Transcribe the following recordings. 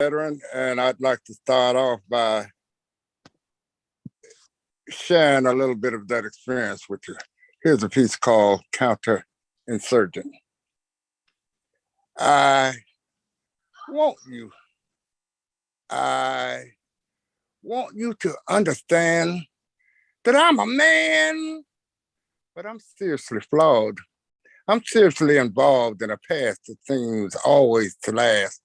veteran, and I'd like to start off by sharing a little bit of that experience with you. Here's a piece called Counterinsurgent. I want you. I want you to understand that I'm a man, but I'm seriously flawed. I'm seriously involved in a past that seems always to last.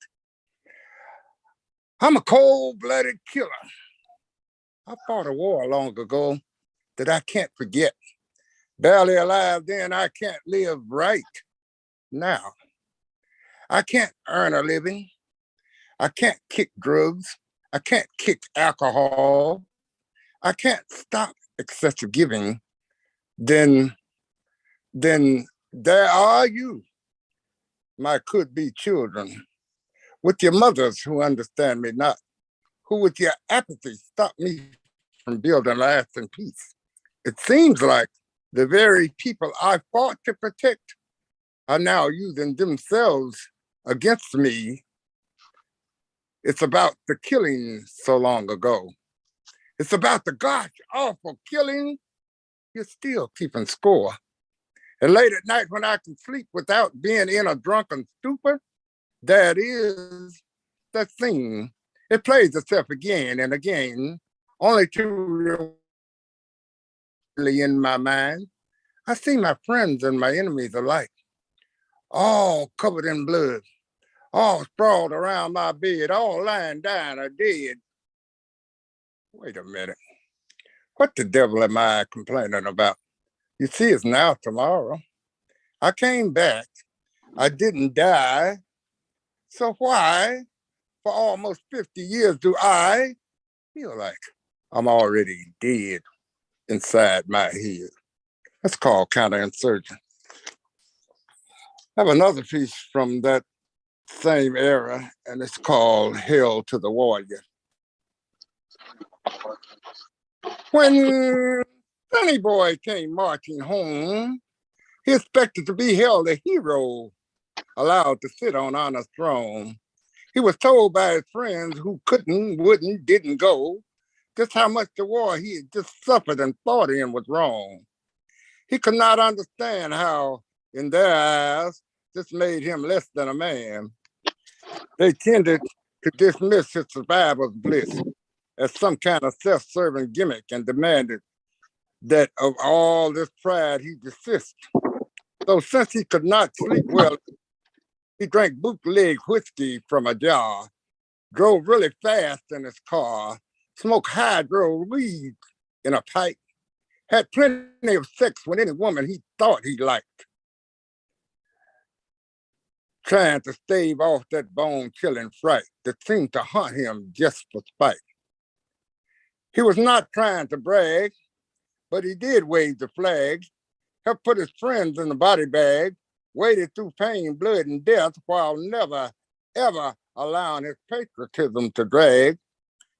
I'm a cold-blooded killer. I fought a war long ago that I can't forget. Barely alive then, I can't live right now. I can't earn a living. I can't kick drugs. I can't kick alcohol. I can't stop excessive giving. Then there are you, my could-be children, with your mothers who understand me not, who with your apathy stop me from building lasting peace. It seems like the very people I fought to protect are now using themselves against me. It's about the killing so long ago. It's about the gosh awful killing. You're still keeping score. And late at night when I can sleep without being in a drunken stupor, that is the thing. It plays itself again and again, only to really in my mind. I see my friends and my enemies alike, all covered in blood, all sprawled around my bed, all lying down or dead. Wait a minute. What the devil am I complaining about? You see, it's now tomorrow. I came back. I didn't die. So why, for almost 50 years, do I feel like I'm already dead inside my head? That's called counterinsurgent. I have another piece from that same era, and it's called Hail to the Warrior. When Sonny Boy came marching home, he expected to be held a hero, allowed to sit on honor's throne. He was told by his friends who couldn't, wouldn't, didn't go, just how much the war he had just suffered and fought in was wrong. He could not understand how, in their eyes, this made him less than a man. They tended to dismiss his survivor's bliss as some kind of self-serving gimmick and demanded that of all this pride he desist. So since he could not sleep well, he drank bootleg whiskey from a jar, drove really fast in his car, smoked hydro weed in a pipe, had plenty of sex with any woman he thought he liked, trying to stave off that bone-chilling fright that seemed to haunt him just for spite. He was not trying to brag, but he did wave the flag, helped put his friends in the body bag, waded through pain, blood, and death while never, ever allowing his patriotism to drag.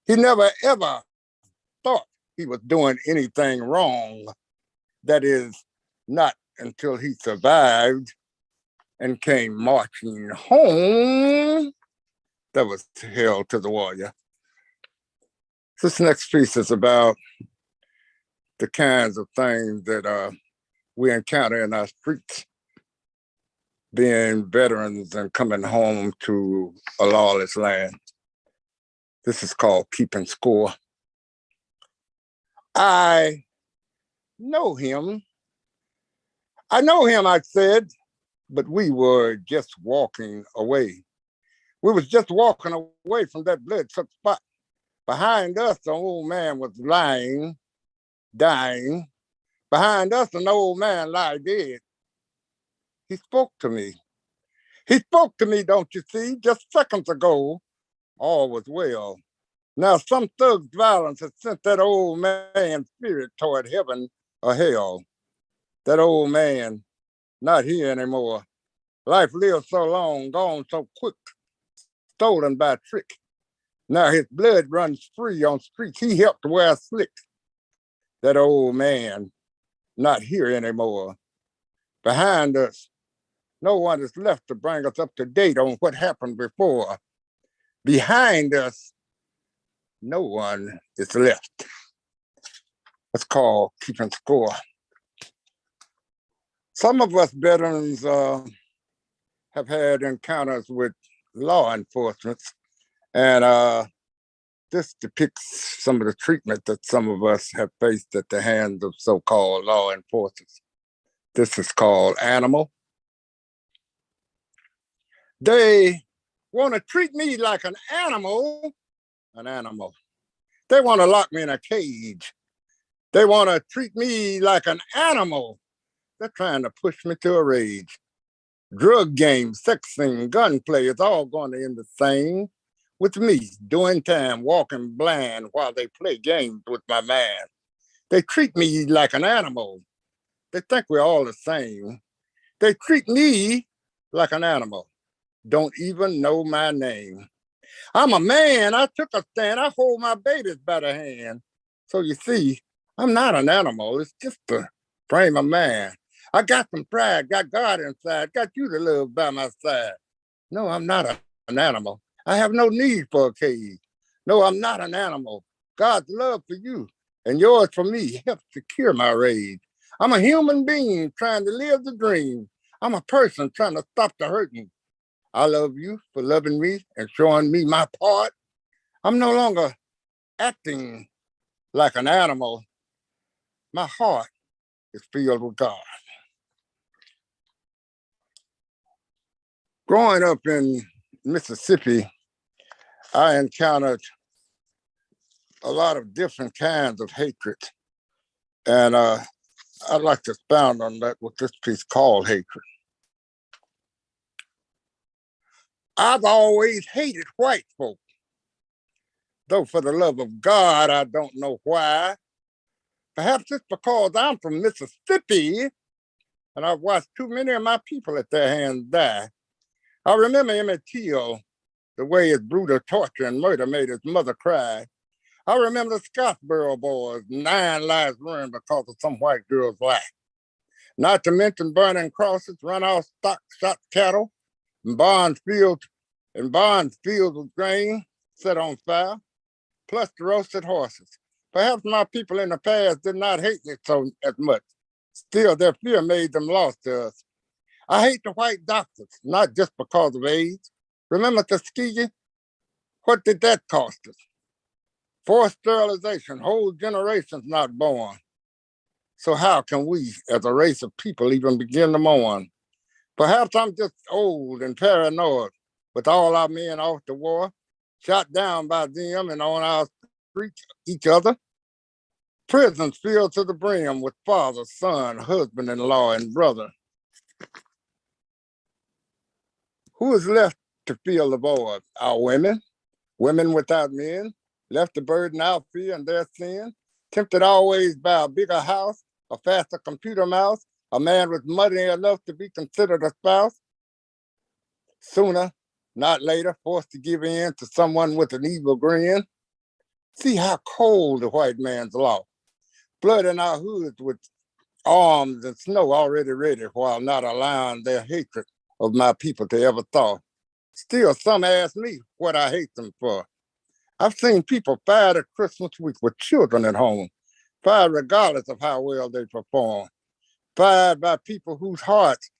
He never, ever thought he was doing anything wrong. That is, not until he survived and came marching home. That was Hail to the Warrior. This next piece is about the kinds of things that we encounter in our streets, being veterans and coming home to a lawless land. This is called Keeping Score. I know him, I said, but we were just walking away. We was just walking away from that blood-soaked spot. Behind us, the old man was lying, dying. Behind us, an old man lay dead. He spoke to me. He spoke to me, don't you see? Just seconds ago, all was well. Now some thug's violence has sent that old man's spirit toward heaven or hell. That old man, not here anymore. Life lived so long, gone so quick, stolen by trick. Now his blood runs free on streets he helped wear slick. That old man, not here anymore. Behind us, no one is left to bring us up to date on what happened before. Behind us, no one is left. It's called keeping score. Some of us veterans have had encounters with law enforcement, and this depicts some of the treatment that some of us have faced at the hands of so-called law enforcers. This is called animal. They want to treat me like an animal. They want to lock me in a cage. They want to treat me like an animal. They're trying to push me to a rage. Drug games, sexing, gunplay is all going to end the same with me doing time, walking blind while they play games with my mind. They treat me like an animal. They think we're all the same. They treat me like an animal. Don't even know my name. I'm a man. I took a stand. I hold my babies by the hand. So you see, I'm not an animal. It's just a frame of man. I got some pride, got God inside, got you to live by my side. No, I'm not an animal. I have no need for a cage. No, I'm not an animal. God's love for you and yours for me helps to cure my rage. I'm a human being trying to live the dream. I'm a person trying to stop the hurting. I love you for loving me and showing me my part. I'm no longer acting like an animal. My heart is filled with God. Growing up in Mississippi, I encountered a lot of different kinds of hatred. And I'd like to expound on that with this piece called Hatred. I've always hated white folk, though for the love of God, I don't know why. Perhaps it's because I'm from Mississippi and I've watched too many of my people at their hands die. I remember Emmett Till, the way his brutal torture and murder made his mother cry. I remember the Scottsboro boys, 9 lives ruined because of some white girl's lie. Not to mention burning crosses, run off stock, shot cattle, and barns filled with grain set on fire, plus the roasted horses. Perhaps my people in the past did not hate me so as much. Still, their fear made them lost to us. I hate the white doctors, not just because of AIDS. Remember Tuskegee? What did that cost us? Forced sterilization, whole generations not born. So how can we, as a race of people, even begin to mourn? Perhaps I'm just old and paranoid with all our men off the war, shot down by them and on our streets, each other. Prisons filled to the brim with father, son, husband-in-law, and brother. Who is left to fill the void? Our women, women without men, left to burden our fear and their sin, tempted always by a bigger house, a faster computer mouse, a man with money enough to be considered a spouse. Sooner, not later, forced to give in to someone with an evil grin. See how cold the white man's law. Blood in our hoods with arms and snow already ready while not allowing their hatred of my people to ever thaw. Still, some ask me what I hate them for. I've seen people fired at Christmas week with children at home, fired regardless of how well they perform, fired by people whose hearts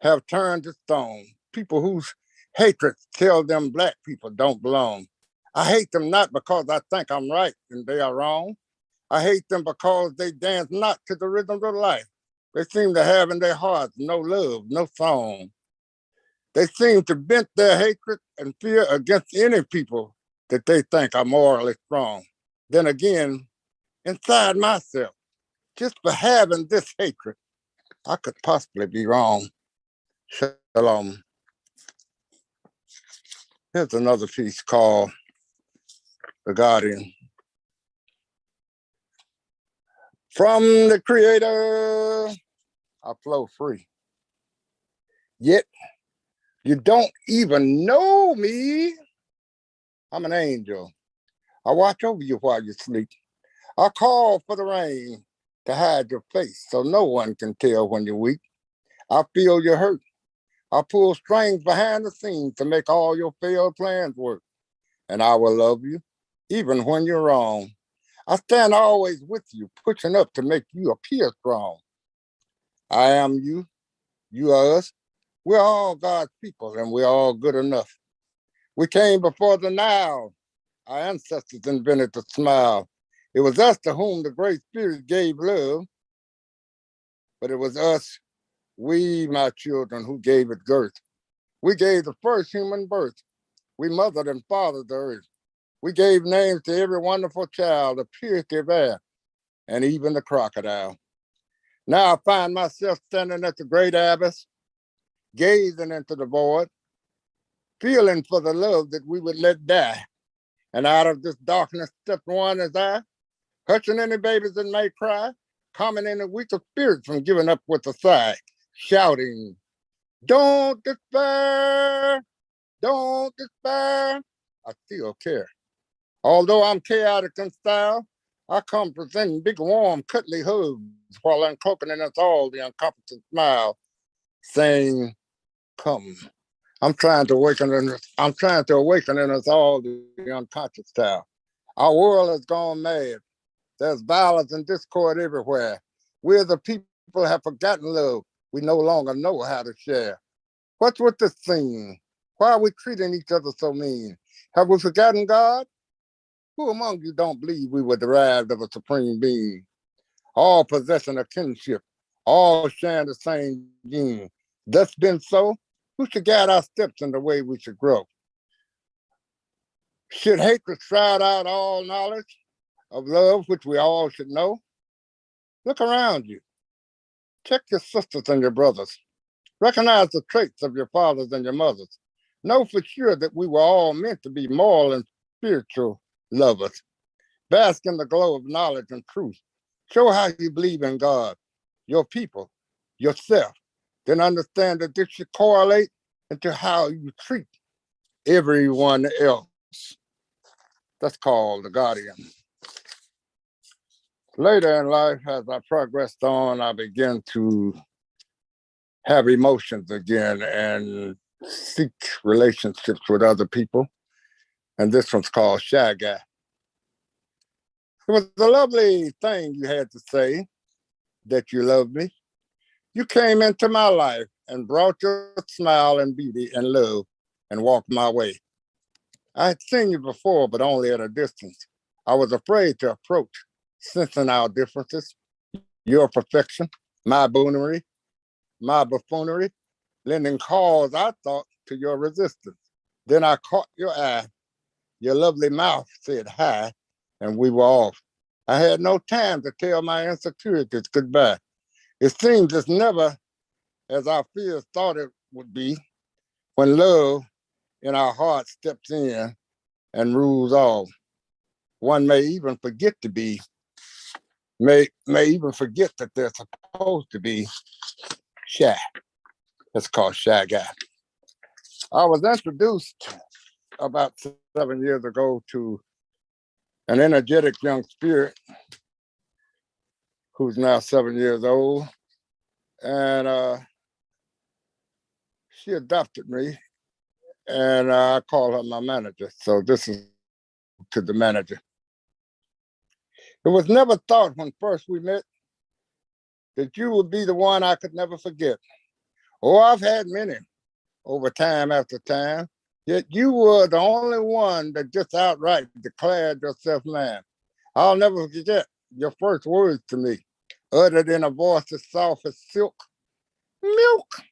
have turned to stone, people whose hatred tells them black people don't belong. I hate them not because I think I'm right and they are wrong. I hate them because they dance not to the rhythm of life. They seem to have in their hearts no love, no song. They seem to vent their hatred and fear against any people that they think are morally strong. Then again, inside myself, just for having this hatred, I could possibly be wrong. Shalom. Here's another piece called The Guardian. From the Creator, I flow free. Yet, you don't even know me. I'm an angel. I watch over you while you sleep. I call for the rain to hide your face so no one can tell when you're weak. I feel your hurt. I pull strings behind the scenes to make all your failed plans work. and I will love you, even when you're wrong. I stand always with you, pushing up to make you appear strong. I am you, you are us. We're all God's people, and we're all good enough. We came before the Nile. Our ancestors invented the smile. It was us to whom the Great Spirit gave love, but it was us, we, my children, who gave it girth. We gave the first human birth. We mothered and fathered the earth. We gave names to every wonderful child, the purity of air, and even the crocodile. Now I find myself standing at the great abyss, gazing into the void, feeling for the love that we would let die. And out of this darkness stepped one as I, hushing any babies that may cry, calming any weaker spirit from giving up with a sigh, shouting, "Don't despair, don't despair. I still care. Although I'm chaotic in style, I come presenting big, warm, cuddly hugs while uncloaking in us all the encompassing smile, saying, come. I'm trying to awaken in us all the unconscious style. Our world has gone mad. There's violence and discord everywhere. We as a people have forgotten love. We no longer know how to share. What's with this thing? Why are we treating each other so mean? Have we forgotten God? Who among you don't believe we were derived of a supreme being? All possessing a kinship, all sharing the same gene. That's been so. Who should guide our steps in the way we should grow? Should hatred shroud out all knowledge of love, which we all should know? Look around you. Check your sisters and your brothers. Recognize the traits of your fathers and your mothers. Know for sure that we were all meant to be moral and spiritual lovers. Bask in the glow of knowledge and truth. Show how you believe in God, your people, yourself. Then understand that this should correlate into how you treat everyone else. That's called the guardian. Later in life, as I progressed on, I began to have emotions again and seek relationships with other people. And this one's called Shy Guy. It was a lovely thing you had to say, that you loved me. You came into my life and brought your smile and beauty and love and walked my way. I had seen you before, but only at a distance. I was afraid to approach, sensing our differences, your perfection, my buffoonery, lending cause, I thought, to your resistance. Then I caught your eye. Your lovely mouth said hi, and we were off. I had no time to tell my insecurities goodbye. It seems it's never as our fears thought it would be when love in our heart steps in and rules all. One may even forget to be, may even forget that they're supposed to be shy. It's called Shy Guy. I was introduced about 7 years ago to an energetic young spirit who's now 7 years old. And she adopted me, and I call her my manager. So this is to the manager. It was never thought when first we met that you would be the one I could never forget. Oh, I've had many over time after time, yet you were the only one that just outright declared yourself mine. I'll never forget your first words to me, uttered in a voice as soft as silk. Milk.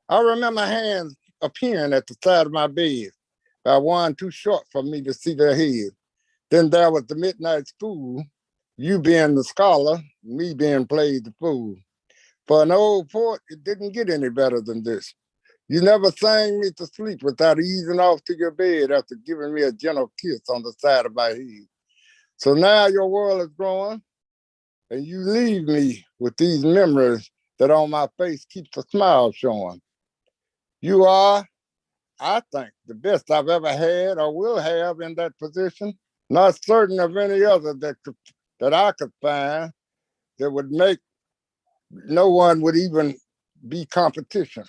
I remember hands appearing at the side of my bed, by one too short for me to see their head. Then there was the midnight school, you being the scholar, me being played the fool. For an old poet, it didn't get any better than this. You never sang me to sleep without easing off to your bed after giving me a gentle kiss on the side of my head. So now your world is growing, and you leave me with these memories that on my face keeps a smile showing. You are, I think, the best I've ever had or will have in that position. Not certain of any other that I could find that would make no one would even be competition.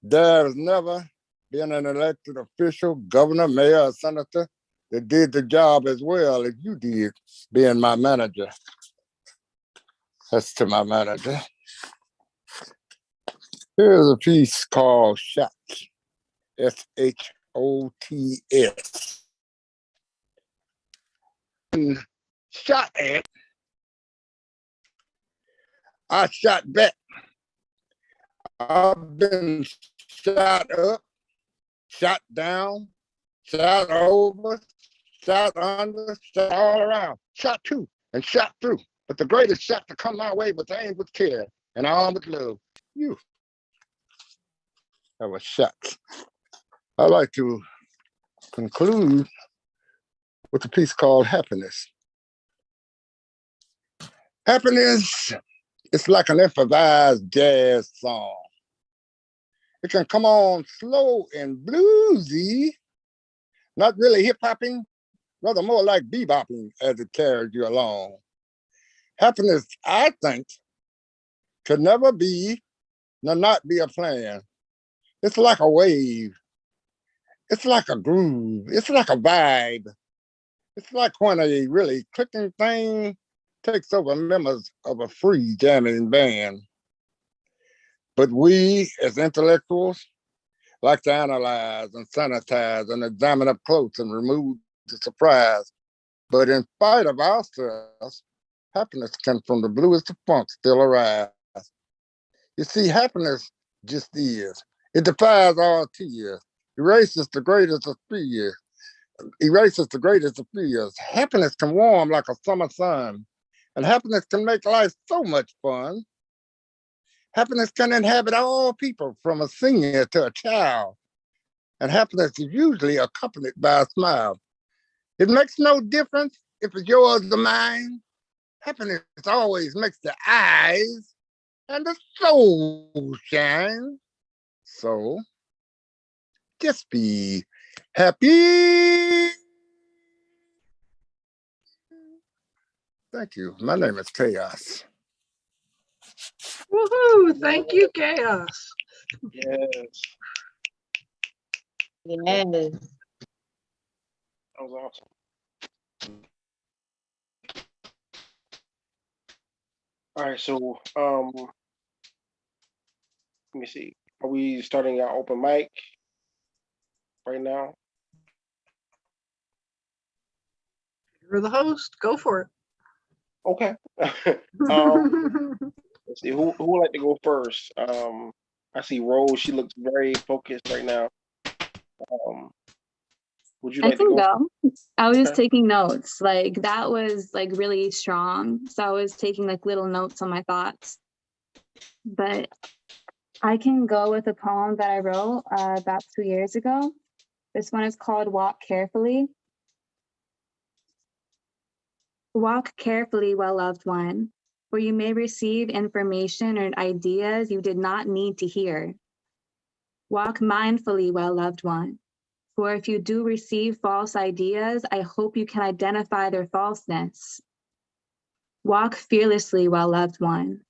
There's never being an elected official, governor, mayor, or senator that did the job as well as you did being my manager. That's to my manager. Here's a piece called Shots, SHOTS. Shot at, I shot back. I've been shot up, shot down, shot over, shot under, shot all around, shot to, and shot through. But the greatest shot to come my way was aimed with care and armed with love. You. That was shots. I'd like to conclude with a piece called Happiness. Happiness is like an improvised jazz song. It can come on slow and bluesy, not really hip-hopping, rather more like bebopping as it carries you along. Happiness, I think, could never be, nor not be a plan. It's like a wave. It's like a groove. It's like a vibe. It's like when a really clicking thing takes over members of a free jamming band. But we, as intellectuals, like to analyze and sanitize and examine up close and remove the surprise. But in spite of ourselves, happiness can from the bluest of funk still arise. You see, happiness just is. It defies all tears, erases the greatest of fears, Happiness can warm like a summer sun, and happiness can make life so much fun. Happiness can inhabit all people, from a senior to a child, and happiness is usually accompanied by a smile. It makes no difference if it's yours or mine. Happiness always makes the eyes and the soul shine. So just be happy. Thank you. My name is K.H.A.O.S. Woohoo! Thank you, K.H.A.O.S. Yes, Yes. that was awesome. All right, so let me see. Are we starting our open mic right now? You're the host. Go for Okay. it. Let's see. Who would like to go first? I see Rose. She looks very focused right now. Would you I like to can go? go. I was just Okay. taking notes. Like that was like really strong. So I was taking like little notes on my thoughts. But I can go with a poem that I wrote about 2 years ago. This one is called Walk Carefully. Walk carefully, well loved one, for you may receive information or ideas you did not need to hear. Walk mindfully, well loved one, for if you do receive false ideas, I hope you can identify their falseness. Walk fearlessly, well loved one,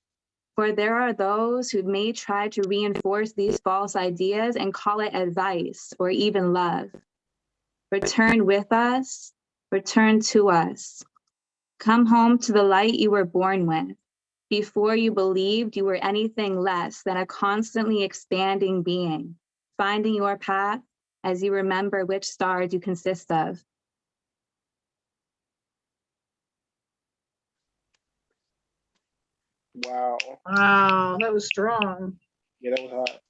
for there are those who may try to reinforce these false ideas and call it advice or even love. Return with us, return to us. Come home to the light you were born with, before you believed you were anything less than a constantly expanding being, finding your path as you remember which stars you consist of. Wow. Wow, that was strong. Yeah, that was hot.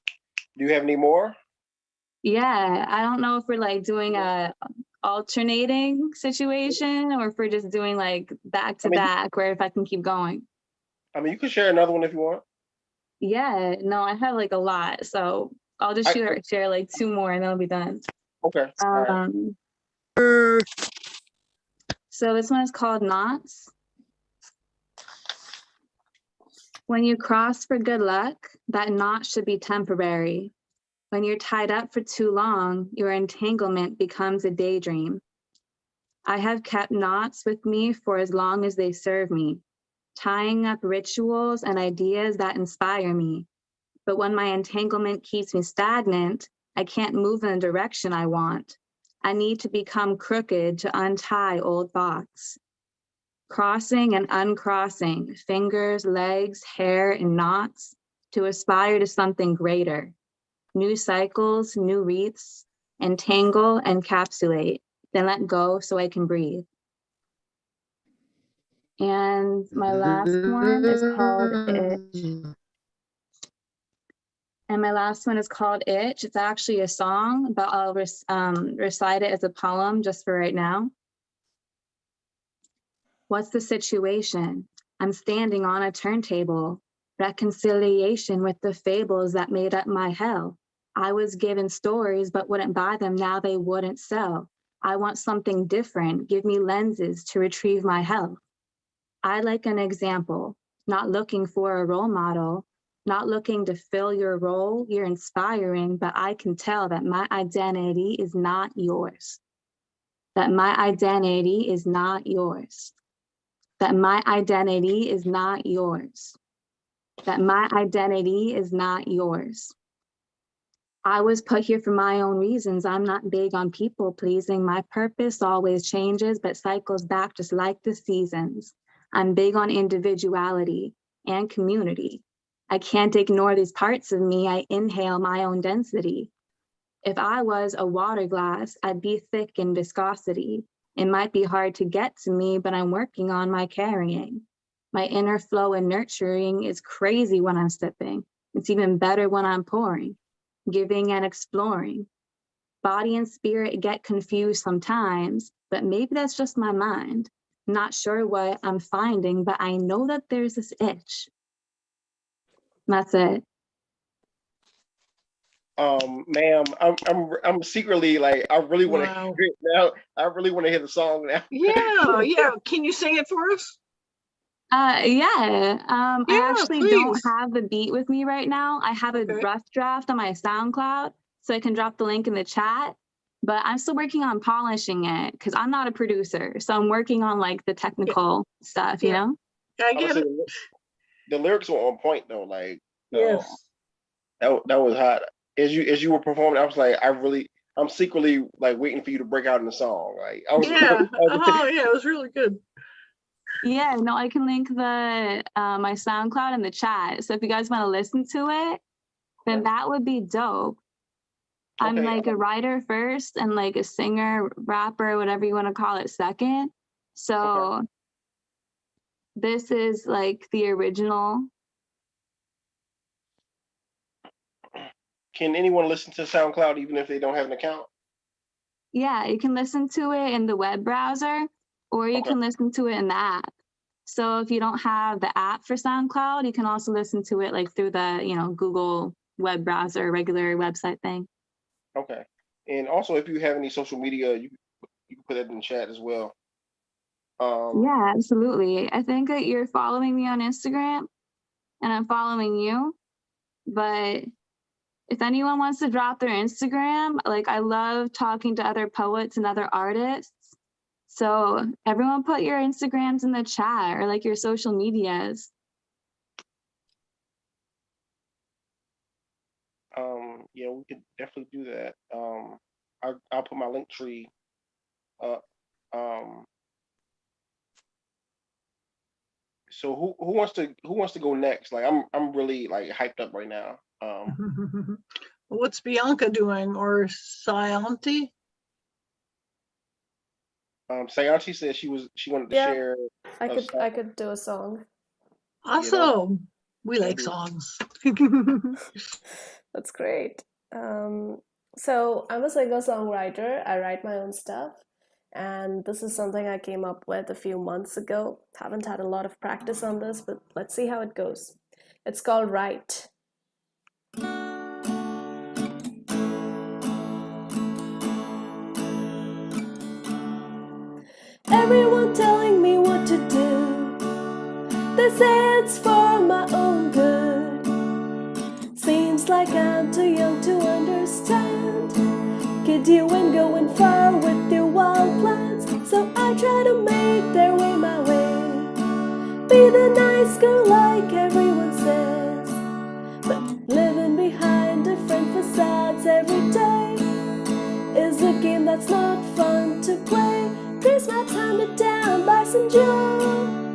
Do you have any more? Yeah, I don't know if we're like doing a alternating situation or if we're just doing like back to back, or if I can keep going. I mean, you can share another one if you want. Yeah, no, I have like a lot, so I'll just share like 2 more and then I'll be done. Okay. All right. So this one is called Knots. When you cross for good luck, that knot should be temporary. When you're tied up for too long, your entanglement becomes a daydream. I have kept knots with me for as long as they serve me, tying up rituals and ideas that inspire me. But when my entanglement keeps me stagnant, I can't move in the direction I want. I need to become crooked to untie old thoughts. Crossing and uncrossing, fingers, legs, hair, and knots, to aspire to something greater. New cycles, new wreaths, entangle, encapsulate, then let go so I can breathe. And my last one is called Itch. And my last one is called Itch. It's actually a song, but I'll recite it as a poem just for right now. What's the situation? I'm standing on a turntable. Reconciliation with the fables that made up my hell. I was given stories but wouldn't buy them, now they wouldn't sell. I want something different, give me lenses to retrieve my health. I like an example, not looking for a role model, not looking to fill your role, you're inspiring, but I can tell that my identity is not yours. That my identity is not yours. That my identity is not yours. That my identity is not yours. I was put here for my own reasons. I'm not big on people pleasing. My purpose always changes, but cycles back just like the seasons. I'm big on individuality and community. I can't ignore these parts of me. I inhale my own density. If I was a water glass, I'd be thick in viscosity. It might be hard to get to me, but I'm working on my carrying. My inner flow and nurturing is crazy when I'm sipping. It's even better when I'm pouring, giving and exploring. Body and spirit get confused sometimes, but maybe that's just my mind. Not sure what I'm finding, but I know that there's this itch. That's it. Ma'am, I'm secretly like, I really want to Wow. hear it now. I really want to hear the song now. Yeah. Can you sing it for us? Yeah. Yeah, I actually please. don't have the beat with me right now. I have a Okay. rough draft on my SoundCloud, so I can drop the link in the chat. But I'm still working on polishing it because I'm not a producer. So I'm working on like the technical stuff, you Yeah. know? I I would get say it. the lyrics were on point though. Like, Yes. that was hot. As you were performing, I was like, I'm secretly like waiting for you to break out in the song. Like, I was. Yeah. Oh, yeah. It was really good. Yeah, no, I can link the my SoundCloud in the chat. So if you guys want to listen to it, then that would be dope. I'm Okay. like a writer first and like a singer, rapper, whatever you want to call it second. So this is like the original. Can anyone listen to SoundCloud even if they don't have an account? Yeah, you can listen to it in the web browser or you can listen to it in the app. So if you don't have the app for SoundCloud, you can also listen to it like through the, Google web browser, regular website thing. Okay. And also, if you have any social media, you can put it in the chat as well. Yeah, absolutely. I think that you're following me on Instagram and I'm following you. But if anyone wants to drop their Instagram, like I love talking to other poets and other artists. So everyone put your Instagrams in the chat or like your social medias. Yeah, we could definitely do that. I'll put my link tree up. So who wants to go next? Like I'm really like hyped up right now. What's Bianca doing? Or Sayanti? Sayanti said she wanted to Yeah, share. I could do a song. Awesome. We like songs. That's great. So I'm a singer-songwriter. I write my own stuff. And this is something I came up with a few months ago. Haven't had a lot of practice on this, but let's see how it goes. It's called Right. Everyone telling me what to do. They say it's for my own good. Seems like I'm too young to understand. Kid, you ain't going far with your wild plans. So I try to make their way my way. Be the nice girl like everyone says, but living behind different facades every day. job.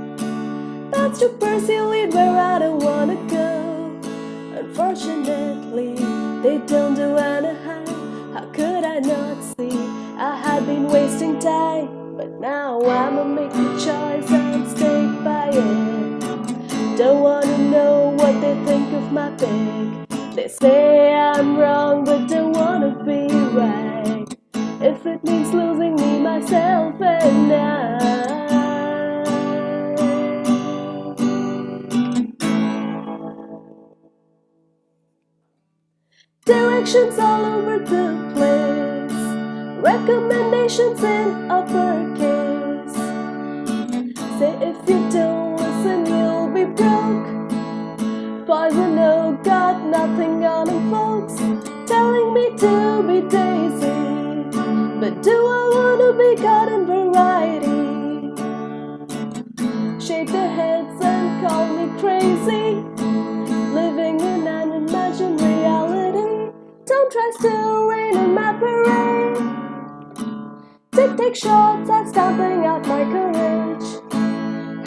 That's to pursue it where I don't wanna go. Unfortunately, they don't do anyhow. How could I not see? I had been wasting time, but now I'ma make the choice and stay by it. Don't wanna know what they think of my pick. They say I'm wrong, but don't wanna be right. If it means losing me, myself, and I. Directions all over the place, recommendations in uppercase. Say if you don't listen, you'll be broke. Poison oak got nothing on them, folks, telling me to be daisy. But do I wanna be garden variety? Shake their heads and call me crazy, living in an imagined reality. Don't try to rain in my parade. Take shots at stomping out my courage.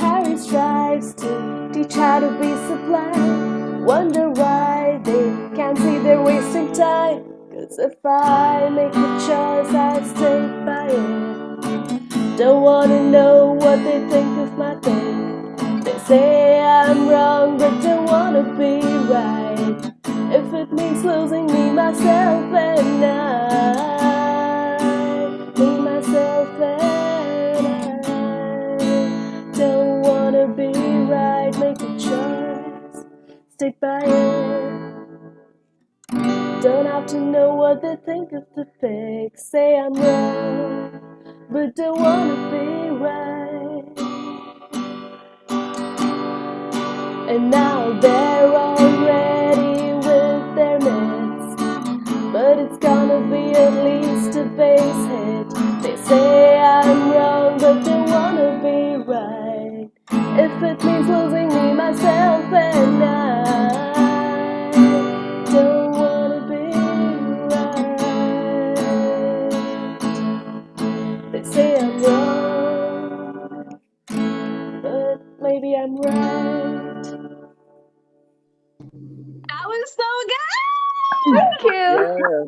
Harry strives to teach how to be sublime. Wonder why they can't see they're wasting time. Cause if I make a choice, I'll stay by it. Don't wanna know what they think of my thing. They say I'm wrong, but don't wanna be right. If it means losing me, myself, and me, myself, and I. Don't wanna be right, make a choice, stick by it. Don't have to know what they think of the fake. Say I'm wrong, but don't wanna be right. And now they're all ready with their mitts, but it's gonna be at least a base hit. They say I'm wrong, but they wanna be right. If it means losing me, myself, and I don't wanna be right. They say I'm wrong, but maybe I'm right. That was so good. Thank you.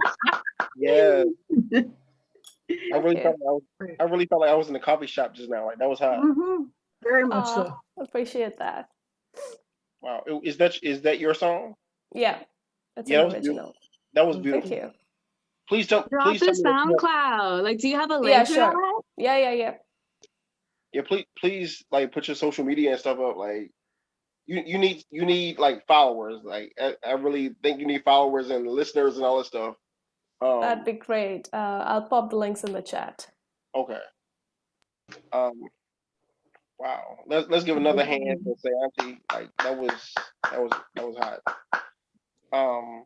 Yes, yes. I really Okay. felt like I really felt like I was in the coffee shop just now. Like that was hot. Very much Aw, so. appreciate that. Wow. Is that your song? Yeah, it's Yeah, an that was beautiful. original. That was Thank beautiful. you. Please Drop tell the me that you have, SoundCloud. Like, do you have a Yeah, link for sure. that? Yeah. yeah, please like put your social media and stuff up. Like you need like followers. Like I really think you need followers and listeners and all that stuff. That'd be great. I'll pop the links in the chat. Okay. Um wow. Let's give another hand for say auntie. Like that was hot. Um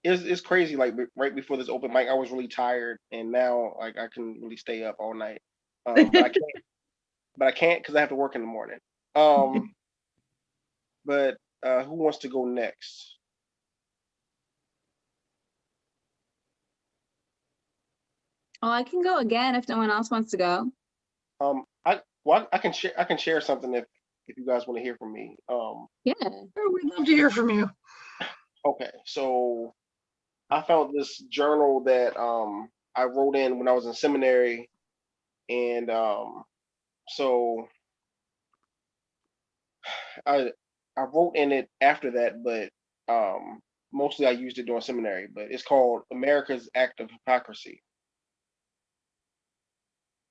it's crazy. Like right before this open mic, I was really tired, and now like I can really stay up all night. But I can't. But I can't because I have to work in the morning. Um, but who wants to go next? Oh, I can go again if no one else wants to go. I can share. I can share something if you guys want to hear from me. Yeah. Oh, we'd love to hear from you. Okay. So I found this journal that I wrote in when I was in seminary, and so I I wrote in it after that, but mostly I used it during seminary. But it's called America's Act of Hypocrisy.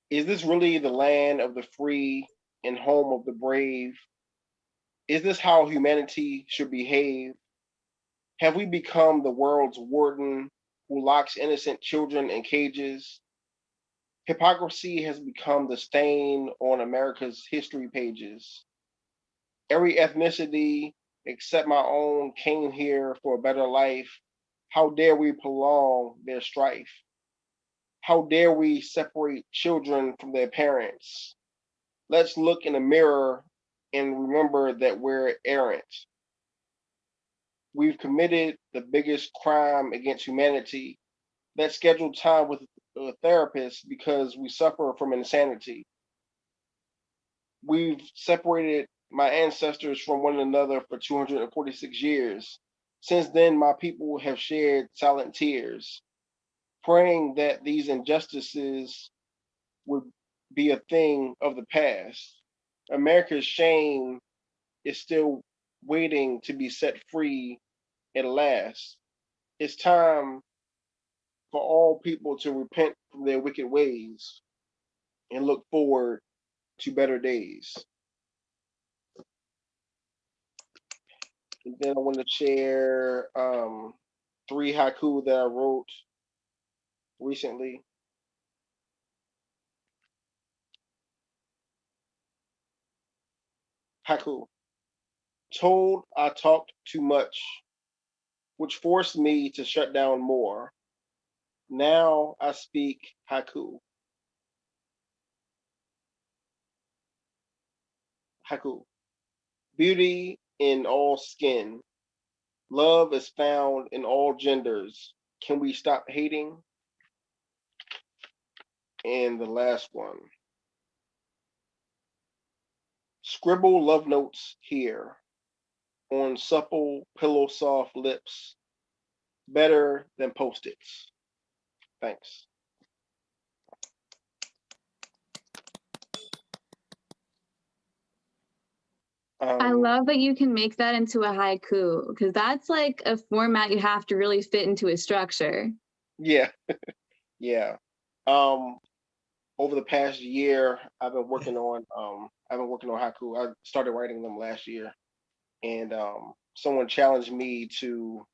Is this really the land of the free and home of the brave? Is this how humanity should behave? Have we become the world's warden who locks innocent children in cages? Hypocrisy has become the stain on America's history pages. Every ethnicity except my own came here for a better life. How dare we prolong their strife? How dare we separate children from their parents? Let's look in the mirror and remember that we're errant. We've committed the biggest crime against humanity. Let's schedule time with a therapist because we suffer from insanity. We've separated my ancestors from one another for 246 years. Since then, my people have shared silent tears, praying that these injustices would be a thing of the past. America's shame is still waiting to be set free at last. It's time for all people to repent from their wicked ways and look forward to better days. And then I want to share 3 haiku that I wrote recently. Haiku. Told I talked too much, which forced me to shut down more. Now I speak haiku. Haiku. Beauty in all skin. Love is found in all genders. Can we stop hating? And the last one. Scribble love notes here on supple, pillow soft lips, better than post-its. Thanks. I love that you can make that into a haiku, because that's like a format you have to really fit into a structure. Yeah. Yeah. Over the past year, I've been working on haiku. I started writing them last year, and someone challenged me to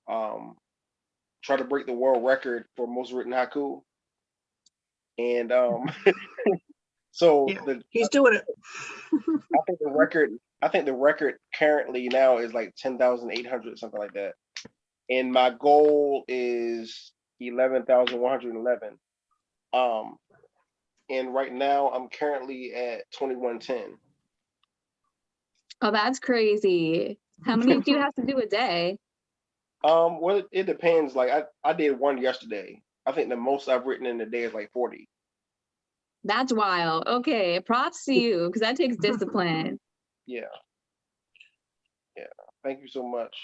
try to break the world record for most written haiku. And so Yeah, he's doing it. I think the record currently now is like 10,800, something like that. And my goal is 11,111. And right now I'm currently at 2110. Oh, that's crazy. How many do you have to do a day? Well, it depends. Like I did one yesterday. I think the most I've written in a day is like 40. That's wild. Okay, props to you, because that takes discipline. Yeah. Yeah. Thank you so much.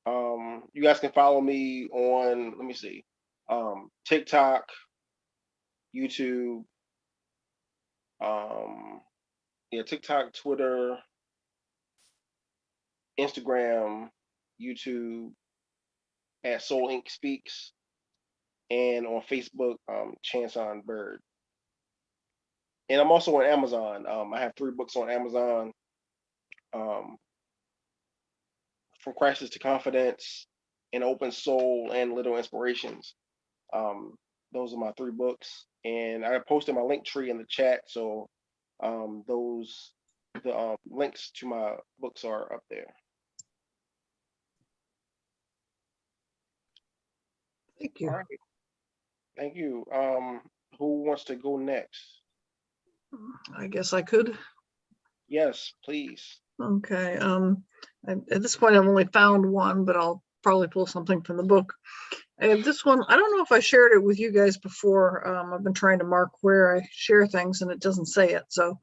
You guys can follow me on, let me see, TikTok, YouTube, TikTok, Twitter, Instagram, YouTube at Soul Inc. Speaks, and on Facebook, Chance on Bird. And I'm also on Amazon. I have 3 books on Amazon. From Crisis to Confidence, and Open Soul, and Little Inspirations. Those are my 3 books, and I posted my link tree in the chat, so the links to my books are up there. Thank you. All right. Thank you. Who wants to go next? I guess I could. Yes, please. Okay. At this point, I've only found one, but I'll probably pull something from the book. I have this one. I don't know if I shared it with you guys before. I've been trying to mark where I share things, and it doesn't say it. So,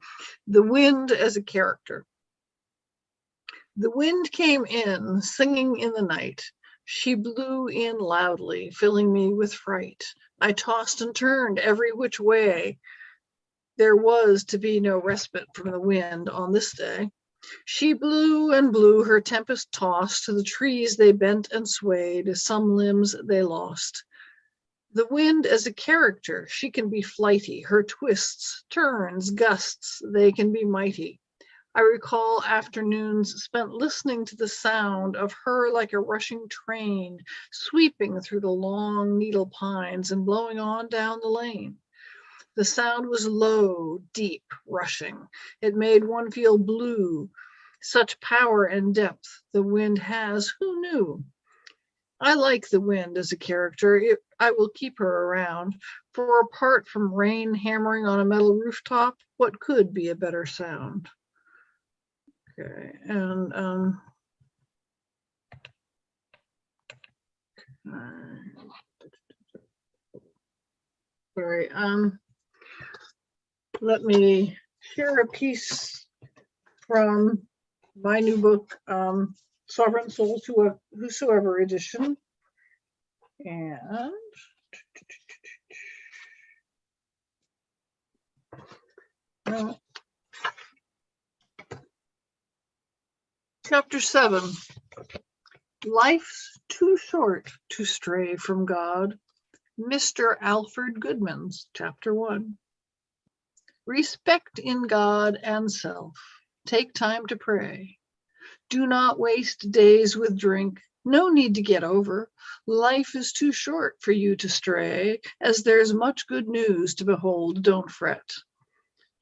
the wind as a character. The wind came in, singing in the night. She blew in loudly, filling me with fright. I tossed and turned every which way. There was to be no respite from the wind on this day. She blew and blew, her tempest tossed. To the trees they bent and swayed, some limbs they lost. The wind as a character, she can be flighty. Her twists, turns, gusts, they can be mighty. I recall afternoons spent listening to the sound of her like a rushing train, sweeping through the long needle pines and blowing on down the lane. The sound was low, deep, rushing. It made one feel blue. Such power and depth the wind has, who knew? I like the wind as a character. I will keep her around, for apart from rain hammering on a metal rooftop, what could be a better sound? Okay, and sorry, let me share a piece from my new book, Sovereign Souls, Whosoever edition. And chapter 7, Life's Too Short to Stray from God. Mr. Alfred Goodman's chapter 1. Respect in God and self. Take time to pray. Do not waste days with drink. No need to get over. Life is too short for you to stray. As there's much good news to behold, don't fret.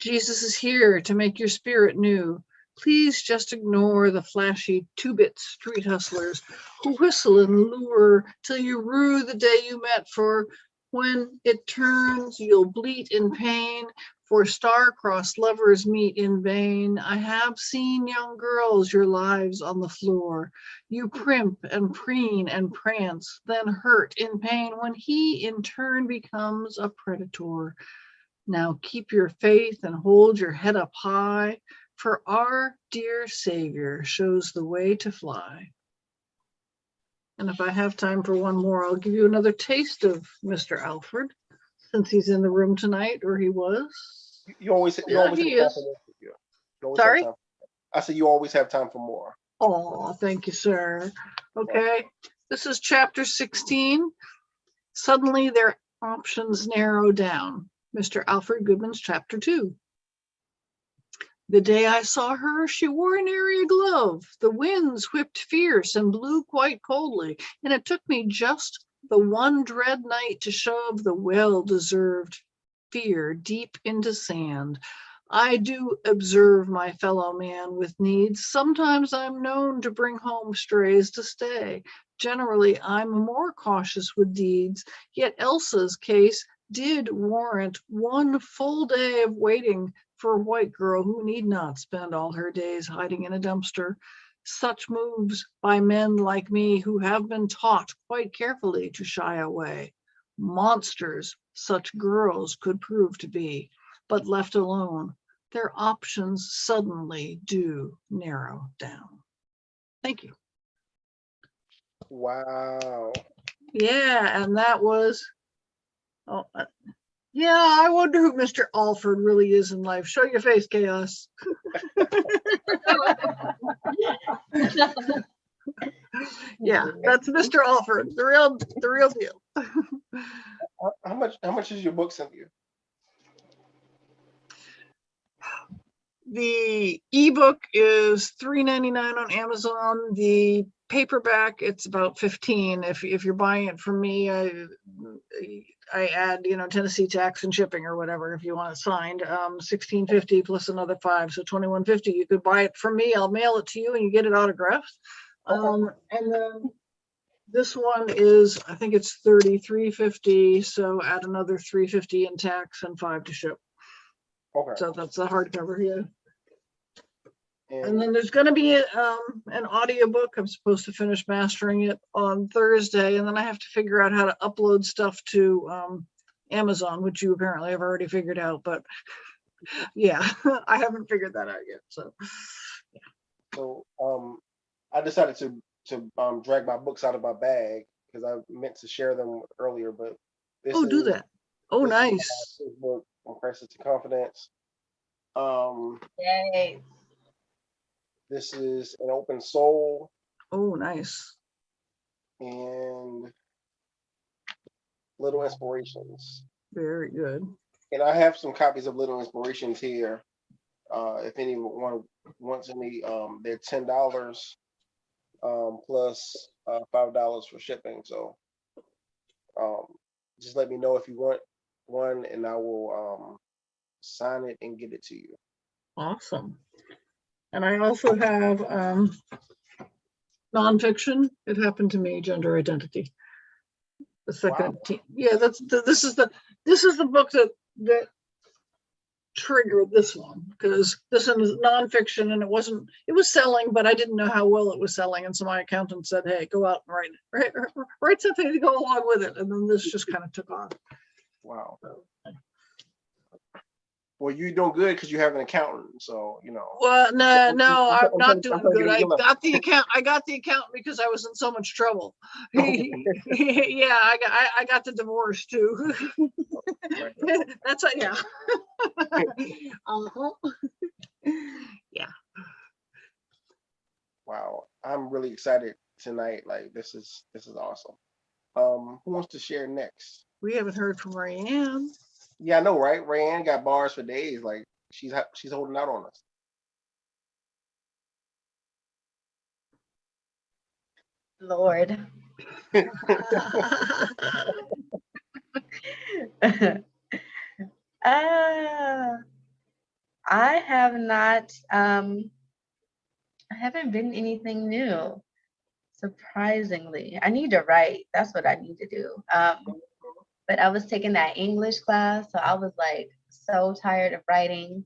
Jesus is here to make your spirit new. Please just ignore the flashy two-bit street hustlers who whistle and lure till you rue the day you met, for when it turns, you'll bleat in pain, for star-crossed lovers meet in vain. I have seen young girls, your lives on the floor. You primp and preen and prance, then hurt in pain when he in turn becomes a predator. Now keep your faith and hold your head up high, for our dear Savior shows the way to fly. And if I have time for one more, I'll give you another taste of Mr. Alfred, since he's in the room tonight, or he was. You always Yeah, have he time is. for more. You always have Sorry? time. I said you always have time for more. Oh, thank you, sir. Okay, this is chapter 16. Suddenly their options narrow down. Mr. Alfred Goodman's chapter 2. The day I saw her, she wore an area glove. The winds whipped fierce and blew quite coldly, and it took me just the one dread night to shove the well-deserved fear deep into sand. I do observe my fellow man with needs. Sometimes I'm known to bring home strays to stay. Generally, I'm more cautious with deeds, yet Elsa's case did warrant one full day of waiting for a white girl who need not spend all her days hiding in a dumpster. Such moves by men like me who have been taught quite carefully to shy away. Monsters such girls could prove to be, but left alone, their options suddenly do narrow down. Thank you. Wow. Yeah, and that was, yeah, I wonder who Mr. Alfred really is in life. Show your face, K.H.A.O.S. Yeah, that's Mr. Alfred, the real deal. How much is your book, Cynthia? The ebook is $3.99 on Amazon. The paperback, it's about $15. If you're buying it from me, I add, Tennessee tax and shipping or whatever if you want it signed. $16.50 plus another $5, so $21.50. You could buy it from me. I'll mail it to you and you get it autographed. And then this one is, I think it's $33.50. So add another $3.50 in tax and $5 to ship. Okay. So that's the hardcover, yeah. And then there's going to be an audiobook. I'm supposed to finish mastering it on Thursday, and then I have to figure out how to upload stuff to Amazon, which you apparently have already figured out. But yeah, I haven't figured that out yet. So yeah. So I decided to drag my books out of my bag because I meant to share them earlier, but this do that. Oh, nice. This book, From Crisis to Confidence. Yay. This is An Open Soul. Oh, nice. And Little Inspirations. Very good. And I have some copies of Little Inspirations here. If anyone wants any, they're $10 plus $5 for shipping. So just let me know if you want one, and I will sign it and get it to you. Awesome. And I also have nonfiction. It Happened to Me, Gender Identity. The second, yeah, this is the book that triggered this one, because this one is nonfiction and it was selling, but I didn't know how well it was selling, and so my accountant said, "Hey, go out and write something to go along with it," and then this just kind of took off. Wow. Well, you're doing good because you have an accountant, so you know. Well, no, I'm I'm not trying doing to good. get I a level. got the account. I got the accountant because I was in so much trouble. Yeah, I got the divorce too. Right. That's what. Yeah. Uh-huh. Yeah. Wow, I'm really excited tonight. Like this is awesome. Who wants to share next? We haven't heard from Rayanne. Yeah, I know, right? Rayanne got bars for days. Like she's holding out on us. Lord. I have not, I haven't been anything new, surprisingly. I need to write. That's what I need to do. But I was taking that English class, so I was like so tired of writing.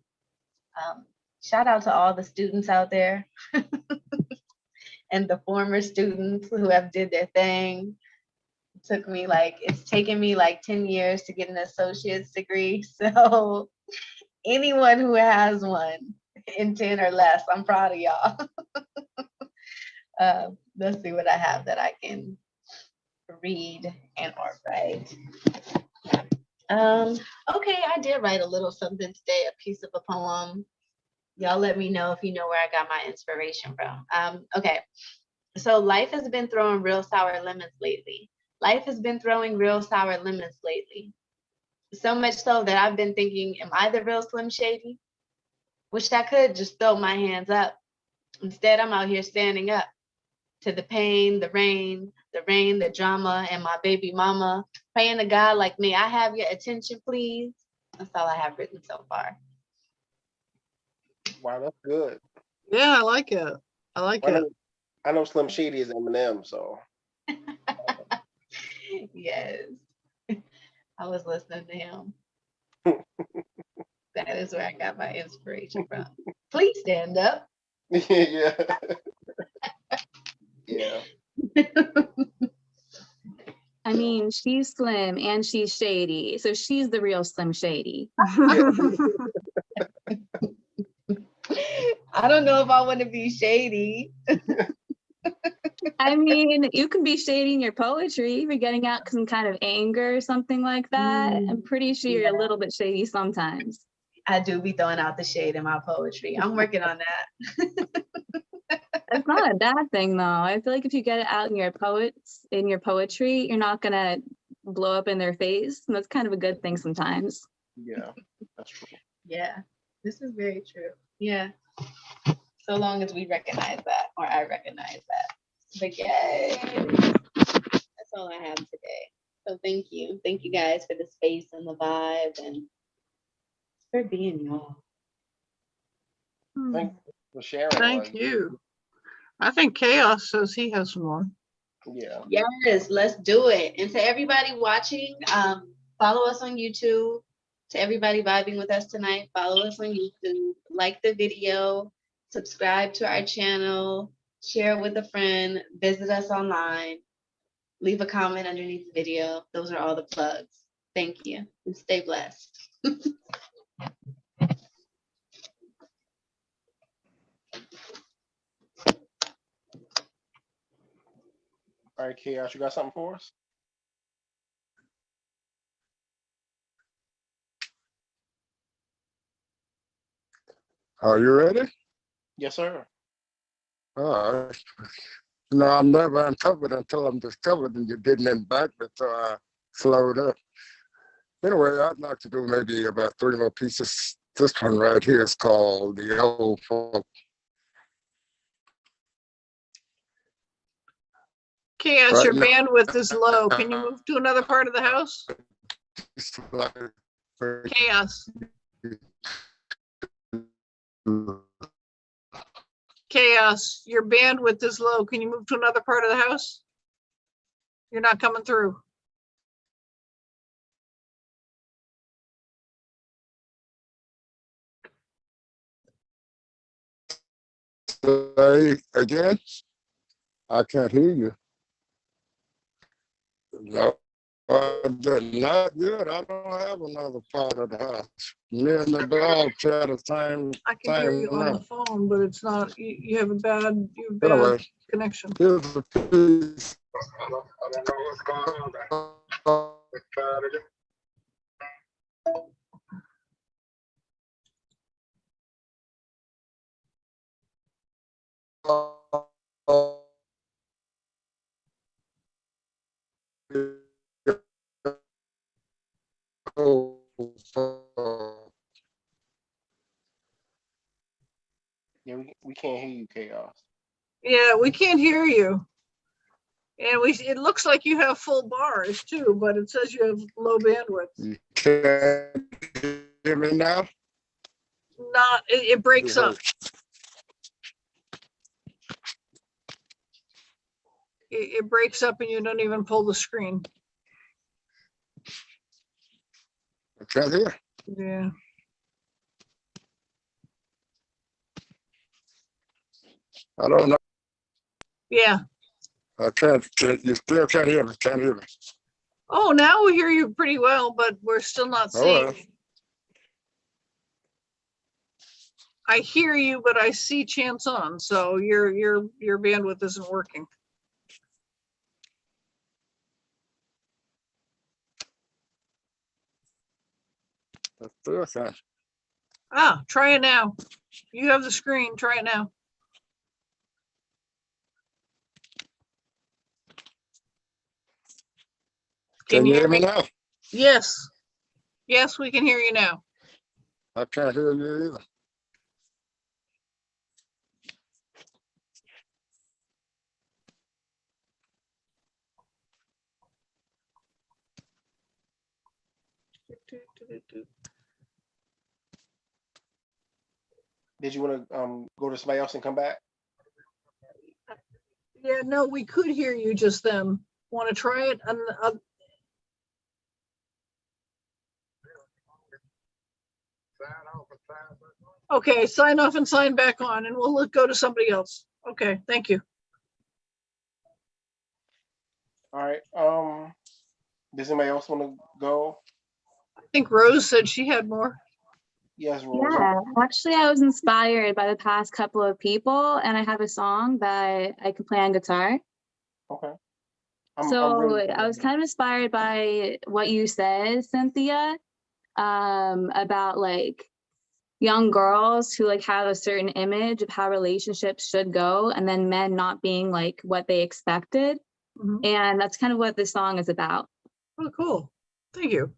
Shout out to all the students out there and the former students who have did their thing. It's taken me like 10 years to get an associate's degree. So anyone who has one in 10 or less, I'm proud of y'all. Let's see what I have that I can read and or write. Okay, I did write a little something today, a piece of a poem. Y'all let me know if you know where I got my inspiration from. Okay, so life has been throwing real sour lemons lately. Life has been throwing real sour lemons lately. So much so that I've been thinking, am I the real Slim Shady? Wish I could just throw my hands up. Instead, I'm out here standing up to the pain, the rain, the drama, and my baby mama, praying to God like, may I have your attention, please? That's all I have written so far. Wow, that's good. Yeah, I like it. I like it. I know Slim Shady is Eminem, so. Yes. I was listening to him. That is where I got my inspiration from. Please stand up. Yeah. Yeah. I mean, she's slim and she's shady, so she's the real Slim Shady. I don't know if I want to be shady. I mean, you can be shady in your poetry if you're getting out some kind of anger or something like that. I'm pretty sure you're a little bit shady sometimes. I do be throwing out the shade in my poetry. I'm working on that. That's not a bad thing, though. I feel like if you get it out in your poetry, you're not gonna blow up in their face. And that's kind of a good thing sometimes. Yeah, that's true. Yeah, this is very true. Yeah. So long as we recognize that, or I recognize that. But yay. That's all I have today. So thank you. Thank you guys for the space and the vibe and for being y'all. Thank you for sharing. Thank you. I think K.H.A.O.S says he has one. Yeah. Yes, let's do it. And to everybody watching, follow us on YouTube. To everybody vibing with us tonight, follow us on YouTube, like the video, subscribe to our channel, share it with a friend, visit us online, leave a comment underneath the video. Those are all the plugs. Thank you and stay blessed. All right, K.H.A.O.S, you got something for us? Are you ready? Yes, sir. No, I'm never uncovered until I'm discovered, and you didn't invite me, so I slowed up. Anyway, I'd like to do maybe about 3 more pieces. This one right here is called The Old Folk. K.H.A.O.S, your bandwidth is low. Can you move to another part of the house? K.H.A.O.S. K.H.A.O.S, your bandwidth is low. Can you move to another part of the house? You're not coming through. Say again? I can't hear you. No. Not good. I don't have another part of the house. Me and the dog share the same. I can hear you on the room. phone, but it's not, you have a bad, Anyway, connection. here's a piece. I don't know what's going on. Let's try it again. Yeah, we can't hear you, K.H.A.O.S. Yeah, we can't hear you. And it looks like you have full bars too, but it says you have low bandwidth. You can't hear me now? Not, it breaks up. It breaks up and you don't even pull the screen. I can't hear. Yeah. I don't know. Yeah. I can't, you still can't hear me. Can't hear me. Oh, now we hear you pretty well, but we're still not seeing well. you. I hear you, but I see chance on, so your bandwidth isn't working. I still can't. Ah, try it now. You have the screen. Try it now. Can you hear me now? Yes. Yes, we can hear you now. I can't hear you either. Did you want to go to somebody else and come back? Yeah, no, we could hear you just then. Want to try it? Okay, sign off and sign back on, and we'll go to somebody else. Okay, thank you. All right. Does anybody else want to go? I think Rose said she had more. Yes, Rose. Yeah, actually, I was inspired by the past couple of people, and I have a song that I can play on guitar. Okay. I was kind of inspired by what you said, Cynthia, about like young girls who like have a certain image of how relationships should go, and then men not being like what they expected. Mhm. And that's kind of what this song is about. Oh, cool. Thank you.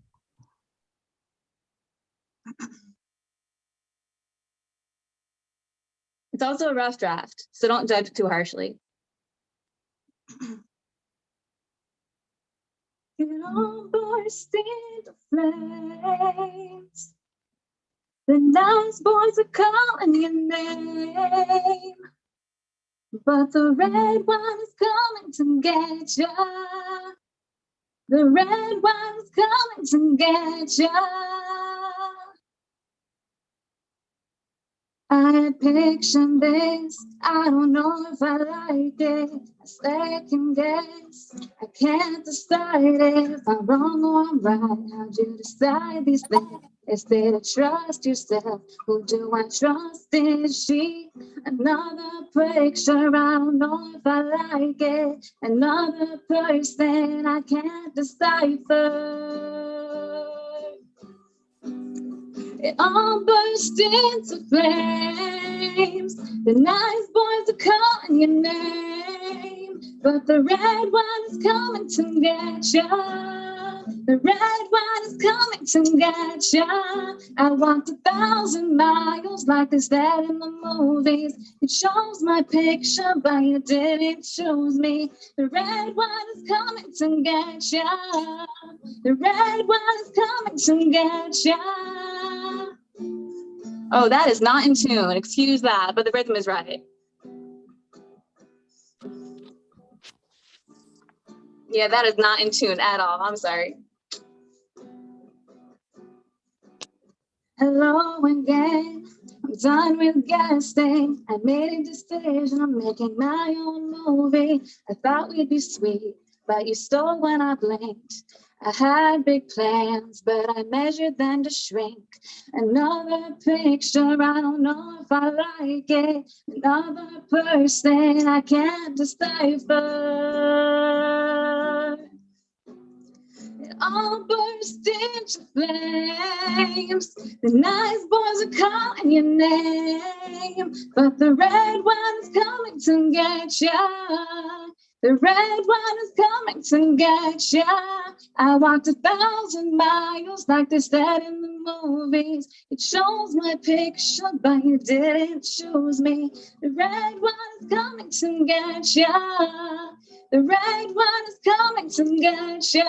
It's also a rough draft, so don't judge too harshly. It all burst into flames. The nice boys are calling your name, but the red one is coming to get ya. The red one is coming to get ya. I picture this, I don't know if I like it. I second guess, I can't decide if I'm wrong or I'm right. How'd you decide these things? Instead of trust yourself, who do I trust? Is she another picture? I don't know if I like it. Another person I can't decipher. It all burst into flames. The nice boys are calling your name, but the red one is coming to get ya. The red one is coming to get ya. I walked 1,000 miles like they said in the movies. You chose my picture, but you didn't choose me. The red one is coming to get ya. The red one is coming to get ya. Oh, that is not in tune. Excuse that, but the rhythm is right. Yeah, that is not in tune at all. I'm sorry. Hello again. I'm done with guessing. I made a decision. I'm making my own movie. I thought we'd be sweet, but you stole when I blinked. I had big plans, but I measured them to shrink. Another picture, I don't know if I like it. Another person I can't decipher. It all burst into flames. The nice boys are calling your name, but the red one is coming to get ya. The red one is coming to get ya. I walked 1,000 miles like they said in the movies. It shows my picture, but you didn't choose me. The red one is coming to get ya. The red one is coming to get ya.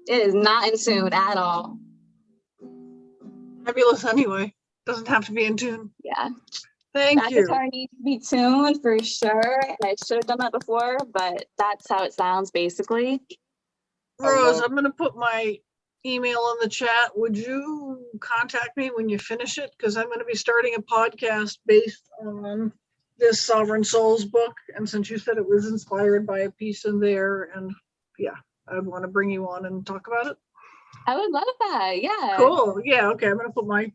It is not in tune at all. Fabulous anyway. Doesn't have to be in tune. Yeah. Thank That you. guitar needs to be tuned for sure. And I should have done that before, but that's how it sounds basically. Rose, I'm gonna put my email in the chat. Would you contact me when you finish it? Because I'm gonna be starting a podcast based on this Sovereign Souls book. And since you said it was inspired by a piece in there, and yeah, I'd want to bring you on and talk about it. I would love that. Yeah. Cool. Yeah, okay. I'm gonna put my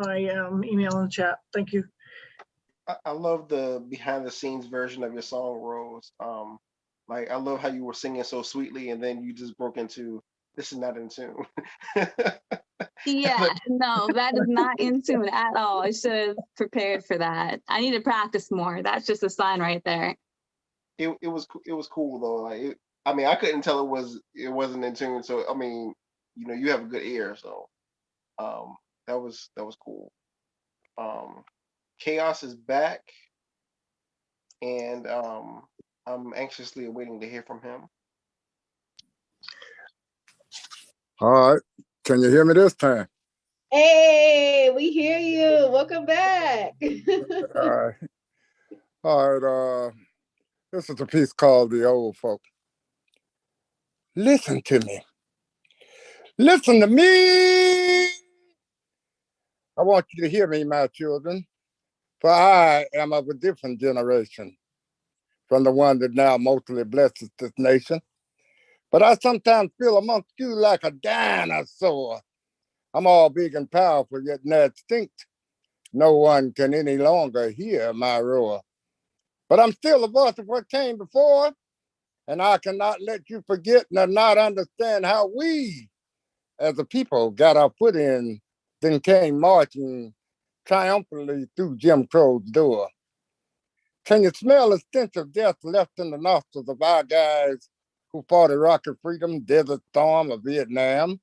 email in the chat. Thank you. I love the behind the scenes version of your song, Rose. Like I love how you were singing so sweetly, and then you just broke into "This is not in tune." Yeah, no, that is not in tune at all. I should have prepared for that. I need to practice more. That's just a sign right there. It was cool though. Like I mean, I couldn't tell it wasn't in tune. So I mean, you have a good ear, so that was cool. K.H.A.O.S is back, and I'm anxiously awaiting to hear from him. All right. Can you hear me this time? Hey, we hear you. Welcome back. All right. All right. This is a piece called The Old Folk. Listen to me. Listen to me. I want you to hear me, my children, for I am of a different generation from the one that now mostly blesses this nation. But I sometimes feel amongst you like a dinosaur. I'm all big and powerful, yet not extinct. No one can any longer hear my roar. But I'm still a voice of what came before, and I cannot let you forget nor not understand how we, as a people, got our foot in, then came marching triumphantly through Jim Crow's door. Can you smell the stench of death left in the nostrils of our guys who fought Iraqi freedom, Desert Storm, or Vietnam?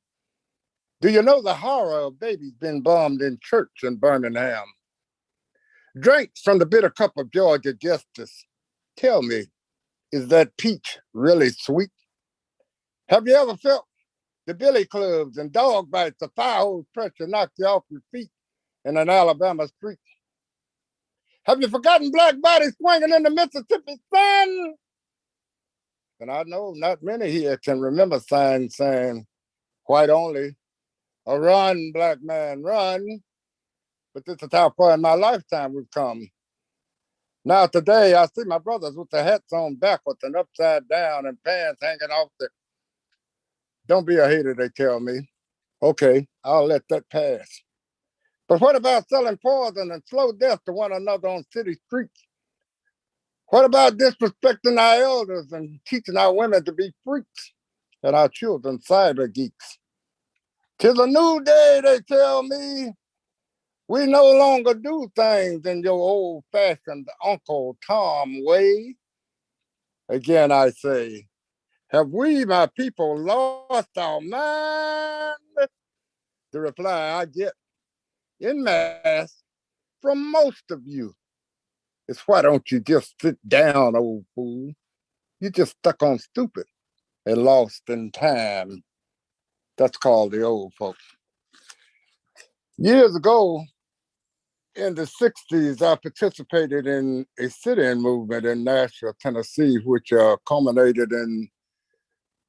Do you know the horror of babies being bombed in church in Birmingham? Drinks from the bitter cup of Georgia justice. Tell me, is that peach really sweet? Have you ever felt the billy clubs and dog bites, the fire hose pressure knock you off your feet in an Alabama street? Have you forgotten black bodies swinging in the Mississippi sun? And I know not many here can remember signs saying, white only, or run, black man, run. But this is how far in my lifetime we've come. Now today, I see my brothers with their hats on backwards and upside down and pants hanging off the... Don't be a hater, they tell me. Okay, I'll let that pass. But what about selling poison and slow death to one another on city streets? What about disrespecting our elders and teaching our women to be freaks and our children cyber geeks? 'Tis a new day, they tell me. We no longer do things in your old-fashioned Uncle Tom way. Again, I say, have we, my people, lost our mind? The reply I get in mass from most of you is, why don't you just sit down, old fool? You just stuck on stupid and lost in time. That's called the old folks. Years ago, in the 60s, I participated in a sit-in movement in Nashville, Tennessee, which culminated in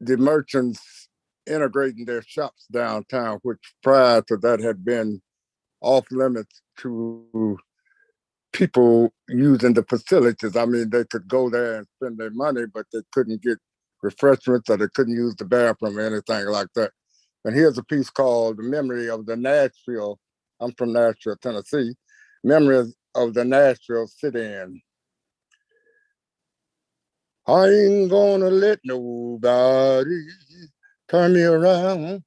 the merchants integrating their shops downtown, which prior to that had been off limits to people using the facilities. I mean, they could go there and spend their money, but they couldn't get refreshments or they couldn't use the bathroom or anything like that. And here's a piece called The Memory of the Nashville. I'm from Nashville, Tennessee. Memory of the Nashville sit-in. I ain't gonna let nobody turn me around,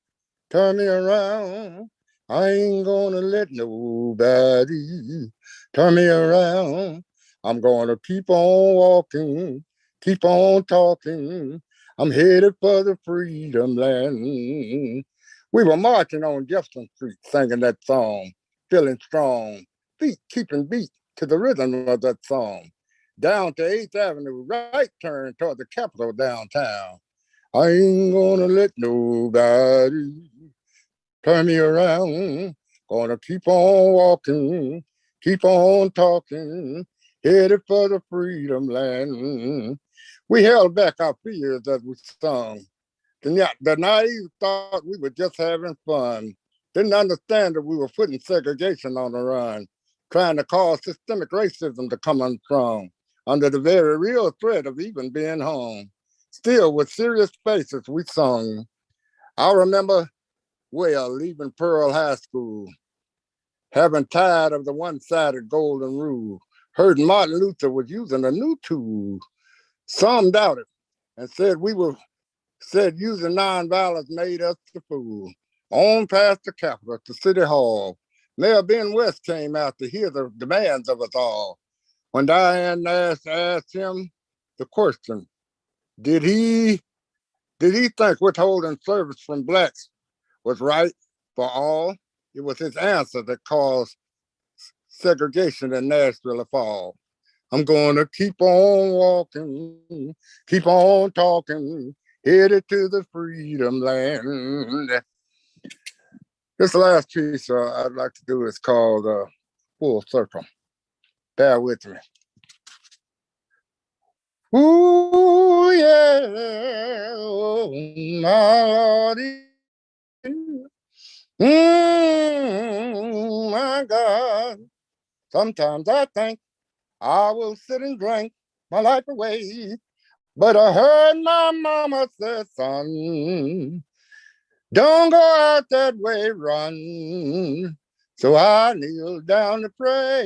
turn me around. I ain't gonna let nobody turn me around. I'm gonna keep on walking, keep on talking. I'm headed for the freedom land. We were marching on Jefferson Street, singing that song, feeling strong, feet keeping beat to the rhythm of that song. Down to 8th Avenue, right turn toward the Capitol downtown. I ain't gonna let nobody turn me around. Gonna keep on walking, keep on talking, headed for the freedom land. We held back our fears as we sung. The naive thought we were just having fun. Didn't understand that we were putting segregation on the run, trying to cause systemic racism to come unstrung, under the very real threat of even being hung. Still, with serious faces, we sung. I remember well leaving Pearl High School, having tired of the one-sided golden rule, heard Martin Luther was using a new tool. Some doubted and said using nonviolence made us the fool. On past the Capitol to City Hall, Mayor Ben West came out to hear the demands of us all. When Diane Nash asked him the question, did he think withholding service from blacks was right for all? It was his answer that caused segregation in Nashville to fall. I'm going to keep on walking, keep on talking, headed to the freedom land. This last piece I'd like to do is called Full Circle. Bear with me. Ooh, yeah, oh, my Lordy. My God. Sometimes I think I will sit and drink my life away. But I heard my mama say, son, don't go out that way, run. So I kneel down to pray.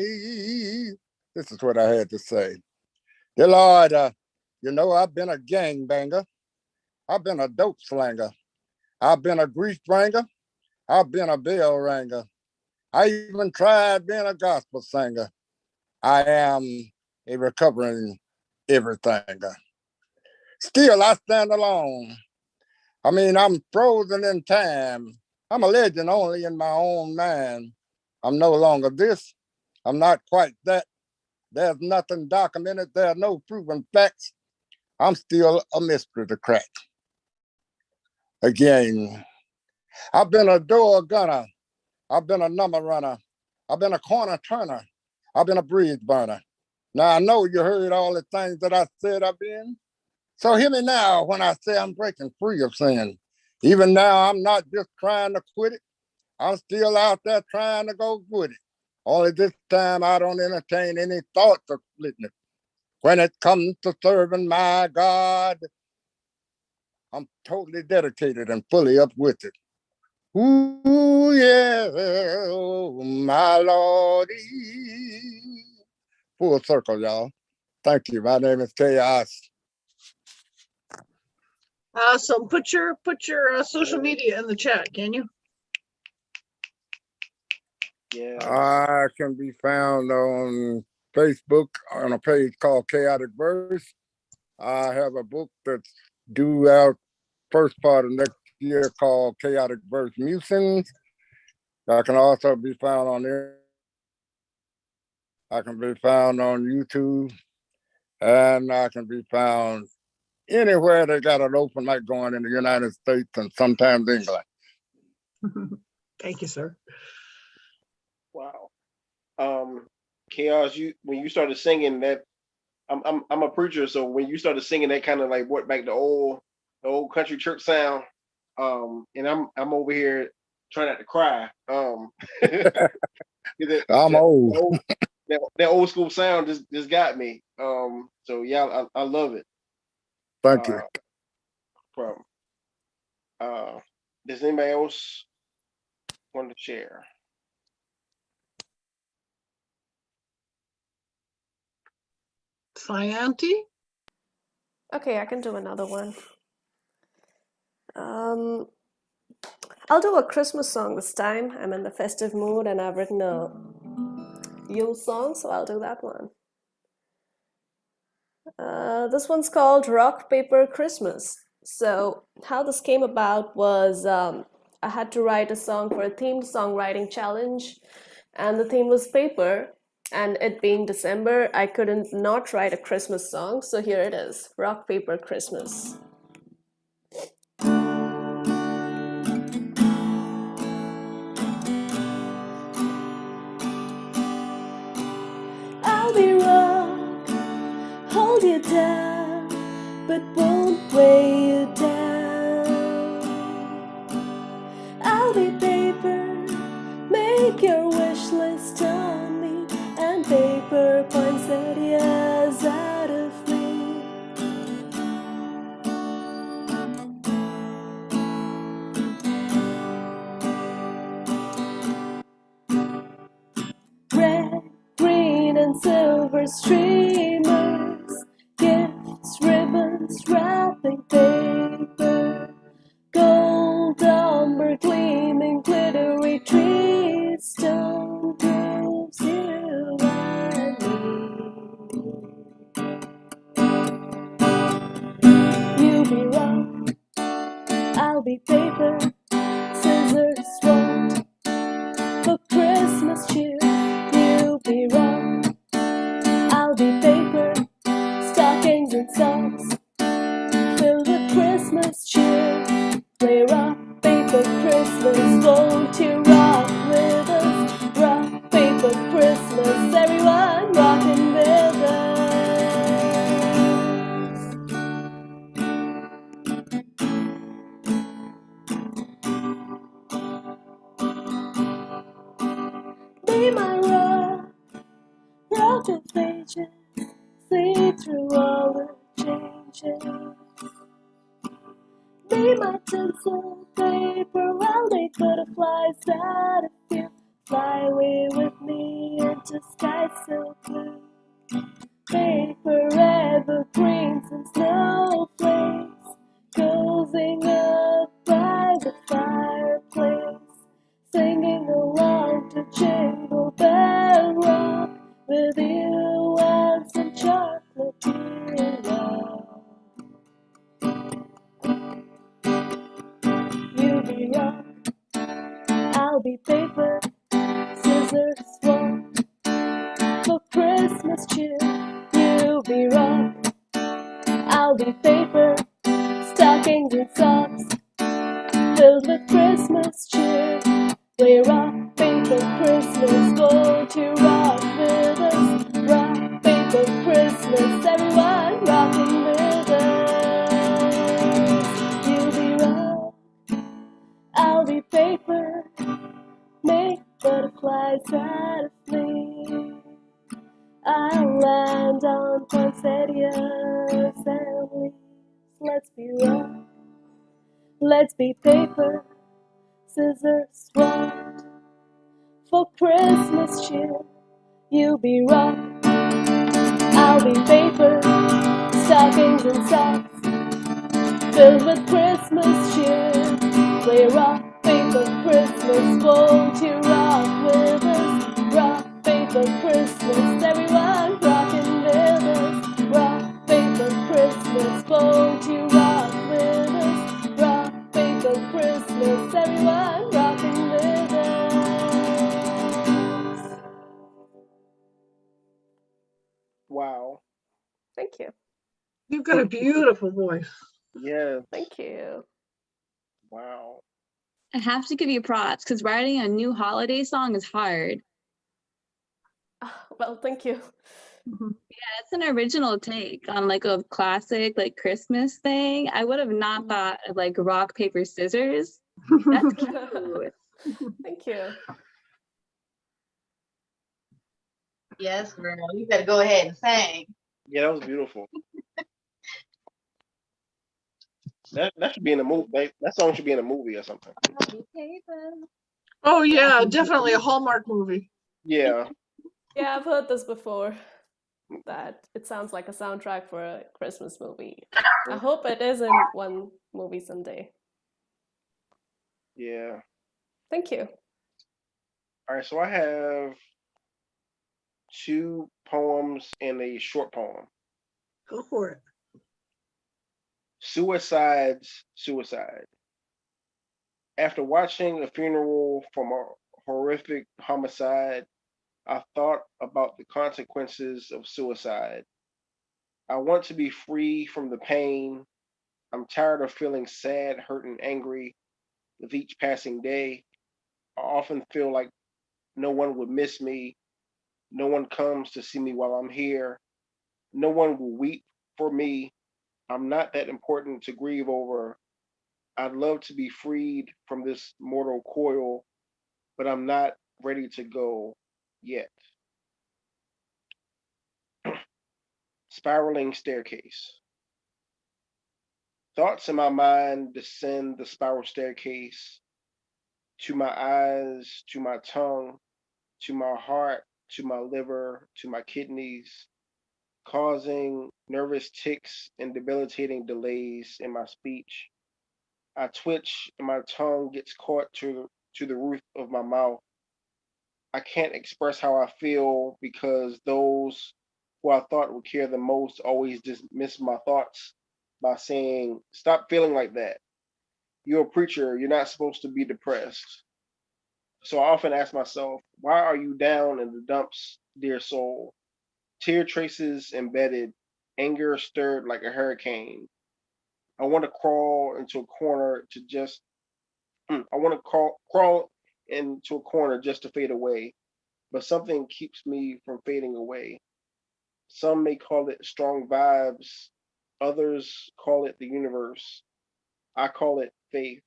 This is what I had to say. Dear Lord, I've been a gangbanger. I've been a dope slanger. I've been a grief bringer. I've been a bell ringer. I even tried being a gospel singer. I am a recovering everything. Still, I stand alone. I mean, I'm frozen in time. I'm a legend only in my own mind. I'm no longer this. I'm not quite that. There's nothing documented. There are no proven facts. I'm still a mystery to crack. Again, I've been a door gunner. I've been a number runner. I've been a corner turner. I've been a bridge burner. Now, I know you heard all the things that I said I've been. So hear me now when I say I'm breaking free of sin. Even now, I'm not just trying to quit it. I'm still out there trying to go with it. Only this time I don't entertain any thoughts of splitting it. When it comes to serving my God, I'm totally dedicated and fully up with it. Ooh, yeah, oh, my Lordy. Full circle, y'all. Thank you. My name is K.H.A.O.S. So put your social media in the chat, can you? Yeah. I can be found on Facebook on a page called Chaotic Verse. I have a book that's due out first part of next year called Chaotic Verse Musings. I can also be found on there. I can be found on YouTube, and I can be found anywhere they got an open mic going in the United States and sometimes England. Thank you, sir. Wow. K.H.A.O.S, when you started singing that, I'm a preacher, so when you started singing that kind of like brought back the old country church sound. And I'm over here trying not to cry. I'm old. that old school sound just got me. So yeah, I love it. Thank you. Problem. Does anybody else want to share? Scianti? Okay, I can do another one. I'll do a Christmas song this time. I'm in the festive mood and I've written a Yule song, so I'll do that one. This one's called Rock, Paper, Christmas. So how this came about was I had to write a song for a themed songwriting challenge, and the theme was paper. And it being December, I couldn't not write a Christmas song, so here it is, Rock, Paper, Christmas. I'll be rock, hold you down, but won't weigh you down. I'll be paper, make your wish list on me, and paper poinsettias out of me. Red, green, and silver streamers, gifts, ribbons, wrapping paper, gold, umber, gleaming, glittery trees, stone grooves, you and me. You be rock, I'll be paper, scissors, sword, for Christmas cheer. You be rock, I'll be paper, stockings and socks, filled with Christmas cheer. Play rock, paper, Christmas, won't you rock with us? Rock, paper, Christmas, everyone rocking with us. Be my rock, rock of ages, see through all the changes. Be my tinsel paper, I'll make butterflies out of you. Fly away with me into skies so blue. Paper evergreens and snowflakes, cozying up by the fireplace, singing along to Jingle Bell Rock, with you and some chocolate teardrops. You be rock, I'll be paper, scissors, sword, for Christmas cheer. You be rock, I'll be paper, stockings and socks, filled with Christmas cheer. Play rock, paper, Christmas, won't you rock with us? Rock, paper, Christmas, everyone rocking with us. You be rock, I'll be paper, make butterflies out of me. I'll land on poinsettias and leaves. Let's be rock, let's be paper, scissors, sword, for Christmas cheer. You be rock, I'll be paper, stockings and socks, filled with Christmas cheer. Play rock, paper, Christmas, won't you rock with us? Rock, paper, Christmas, everyone rocking with us. Rock, paper, Christmas, won't you rock with us? Rock, paper, Christmas, everyone rocking with us. Wow. Thank you. You've got a beautiful voice. Yeah. Thank you. Wow. I have to give you props because writing a new holiday song is hard. Well, thank you. That's an original take on like a classic like Christmas thing. I would have not thought of like rock, paper, scissors. That's cute. Thank you. Yes, girl. You better go ahead and sing. Yeah, that was beautiful. That should be in a movie. That song should be in a movie or something. Oh yeah, definitely a Hallmark movie. Yeah. Yeah, I've heard this before. That it sounds like a soundtrack for a Christmas movie. I hope it is in one movie someday. Yeah. Thank you. All right. So I have 2 poems and a short poem. Go for it. Suicide. After watching a funeral from a horrific homicide, I thought about the consequences of suicide. I want to be free from the pain. I'm tired of feeling sad, hurt, and angry with each passing day. I often feel like no one would miss me. No one comes to see me while I'm here. No one will weep for me. I'm not that important to grieve over. I'd love to be freed from this mortal coil, but I'm not ready to go yet. Spiraling staircase. Thoughts in my mind descend the spiral staircase to my eyes, to my tongue, to my heart, to my liver, to my kidneys, causing nervous tics and debilitating delays in my speech. I twitch and my tongue gets caught to the roof of my mouth. I can't express how I feel because those who I thought would care the most always dismiss my thoughts by saying, "Stop feeling like that. You're a preacher. You're not supposed to be depressed." So I often ask myself, why are you down in the dumps, dear soul? Tear traces embedded, anger stirred like a hurricane. I want to crawl into a corner to just, I want to crawl into a corner just to fade away, but something keeps me from fading away. Some may call it strong vibes, others call it the universe. I call it faith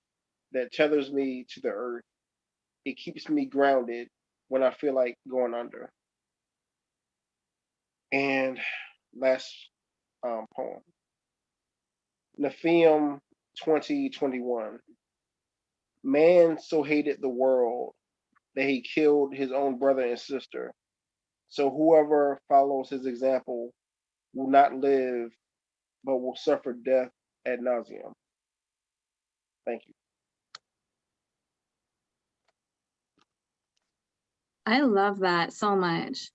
that tethers me to the earth. It keeps me grounded when I feel like going under. And last poem, Nephium 2021. Man so hated the world that he killed his own brother and sister. So whoever follows his example will not live, but will suffer death ad nauseum. Thank you. I love that so much.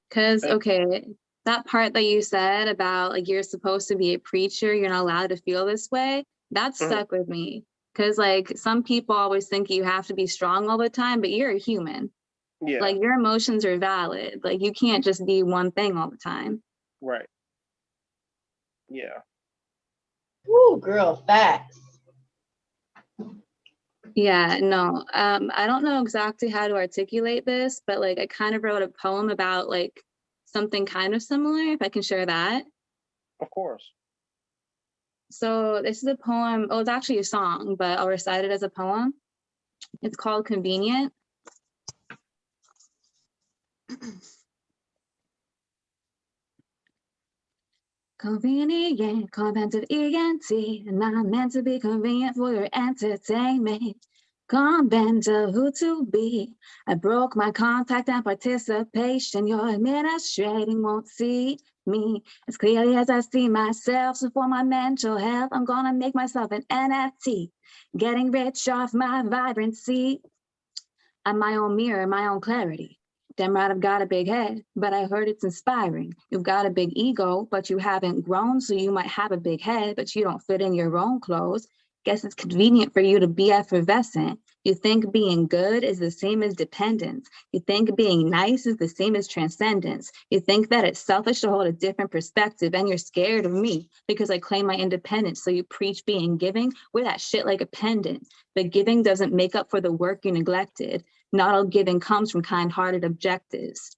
Because, Thank okay, that part that you said about like you're supposed to be a preacher, you're not allowed to feel this way, that Mhm. stuck with me. Because, like, some people always think you have to be strong all the time, but you're a human. Yeah, Like, your emotions are valid. Like, you can't just be one thing all the time. right. Yeah. Woo, girl, facts. Yeah, no, I don't know exactly how to articulate this, but like I kind of wrote a poem about like something kind of similar, if I can share that. Of course. So this is a poem, oh, it's actually a song, but I'll recite it as a poem. It's called Convenient. Convenient, convented ENT, not meant to be convenient for your entertainment. Convent of who to be. I broke my contact and participation. Your administrating won't see me as clearly as I see myself. So for my mental health, I'm gonna make myself an NFT. Getting rich off my vibrancy. I'm my own mirror, my own clarity. Damn right, I've got a big head, but I heard it's inspiring. You've got a big ego, but you haven't grown, so you might have a big head, but you don't fit in your own clothes. Guess it's convenient for you to be effervescent. You think being good is the same as dependence. You think being nice is the same as transcendence. You think that it's selfish to hold a different perspective, and you're scared of me because I claim my independence. So you preach being giving, wear that shit like a pendant. But giving doesn't make up for the work you neglected. Not all giving comes from kind-hearted objectives.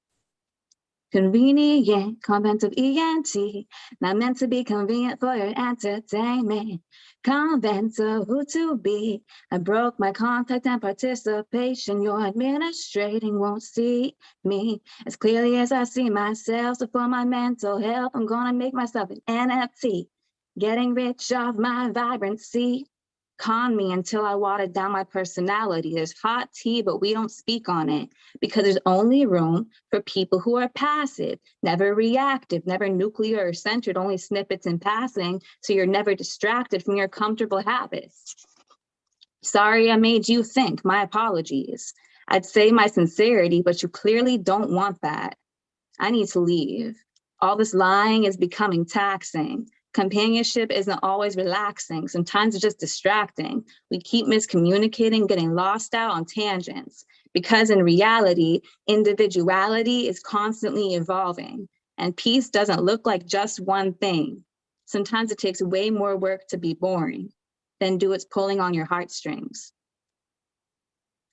Convenient, convent of ENT, not meant to be convenient for your entertainment. Convent of who to be. I broke my contact and participation. Your administrating won't see me as clearly as I see myself. So for my mental health, I'm gonna make myself an NFT. Getting rich off my vibrancy. Con me until I watered down my personality. There's hot tea, but we don't speak on it because there's only room for people who are passive, never reactive, never nuclear or centered, only snippets in passing, so you're never distracted from your comfortable habits. Sorry I made you think, my apologies. I'd say my sincerity, but you clearly don't want that. I need to leave. All this lying is becoming taxing. Companionship isn't always relaxing. Sometimes it's just distracting. We keep miscommunicating, getting lost out on tangents. Because in reality, individuality is constantly evolving. And peace doesn't look like just one thing. Sometimes it takes way more work to be boring than do its pulling on your heartstrings.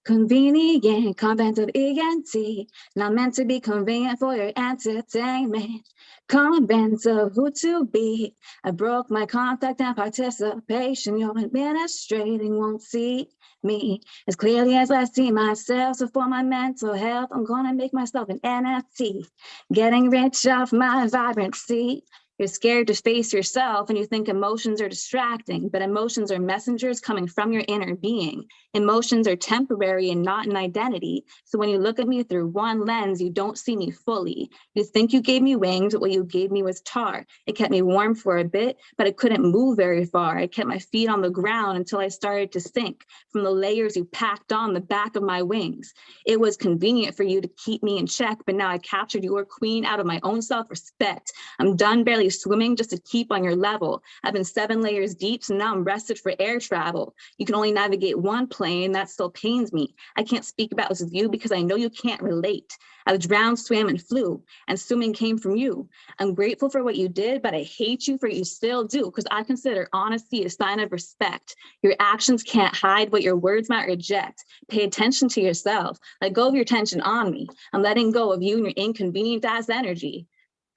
Convenient, convent of ENT, not meant to be convenient for your entertainment. Convent of who to be. I broke my contact and participation. Your administrating won't see me as clearly as I see myself. So for my mental health, I'm gonna make myself an NFT. Getting rich off my vibrancy. You're scared to face yourself and you think emotions are distracting, but emotions are messengers coming from your inner being. Emotions are temporary and not an identity. So when you look at me through one lens, you don't see me fully. You think you gave me wings, but what you gave me was tar. It kept me warm for a bit, but it couldn't move very far. I kept my feet on the ground until I started to sink from the layers you packed on the back of my wings. It was convenient for you to keep me in check, but now I captured your queen out of my own self-respect. I'm done barely swimming just to keep on your level. I've been 7 layers deep, so now I'm rested for air travel. You can only navigate one plane, that still pains me. I can't speak about this with you because I know you can't relate. I've drowned, swam, and flew, and swimming came from you. I'm grateful for what you did, but I hate you for what you still do, because I consider honesty a sign of respect. Your actions can't hide what your words might reject. Pay attention to yourself. Let go of your tension on me. I'm letting go of you and your inconvenient ass energy.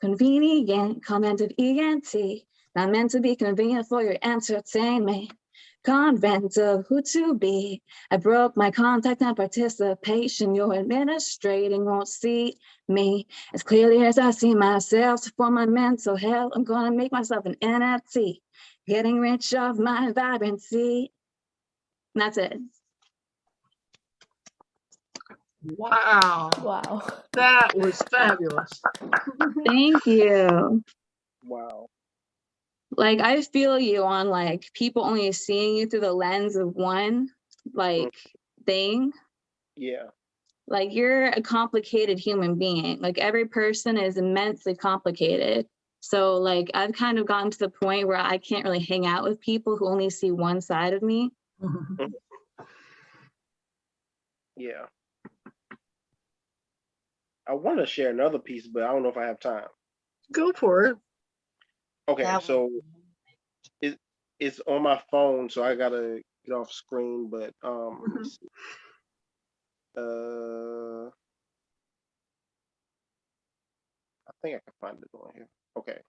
Convenient, comment of ENT, not meant to be convenient for your entertainment. Convent of who to be. I broke my contact and participation. Your administrating won't see me as clearly as I see myself. So for my mental health, I'm gonna make myself an NFT. Getting rich off my vibrancy. And that's it. Wow, Wow. that was fabulous. Thank you. Wow. Like, I feel you on like people only seeing you through the lens of one like thing. Yeah. Like, you're a complicated human being. Like, every person is immensely complicated. So like I've kind of gotten to the point where I can't really hang out with people who only see one side of me. Yeah. I want to share another piece, but I don't know if I have time. Go for it. Okay, That so it's on my phone, so I gotta get off screen. But let me see. I think I can find it on here. Okay.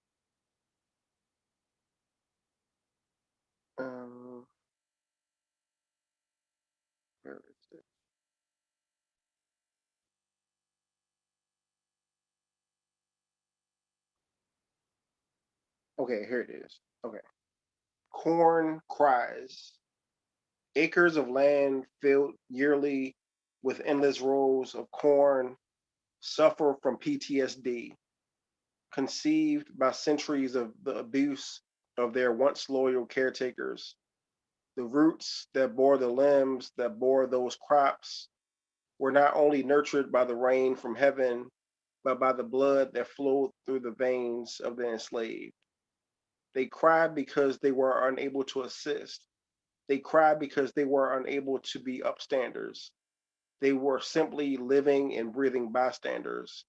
Where is it? Okay, here it is. Okay. Corn cries. Acres of land filled yearly with endless rows of corn suffer from PTSD, conceived by centuries of the abuse of their once loyal caretakers. The roots that bore the limbs that bore those crops were not only nurtured by the rain from heaven, but by the blood that flowed through the veins of the enslaved. They cried because they were unable to assist. They cried because they were unable to be upstanders. They were simply living and breathing bystanders,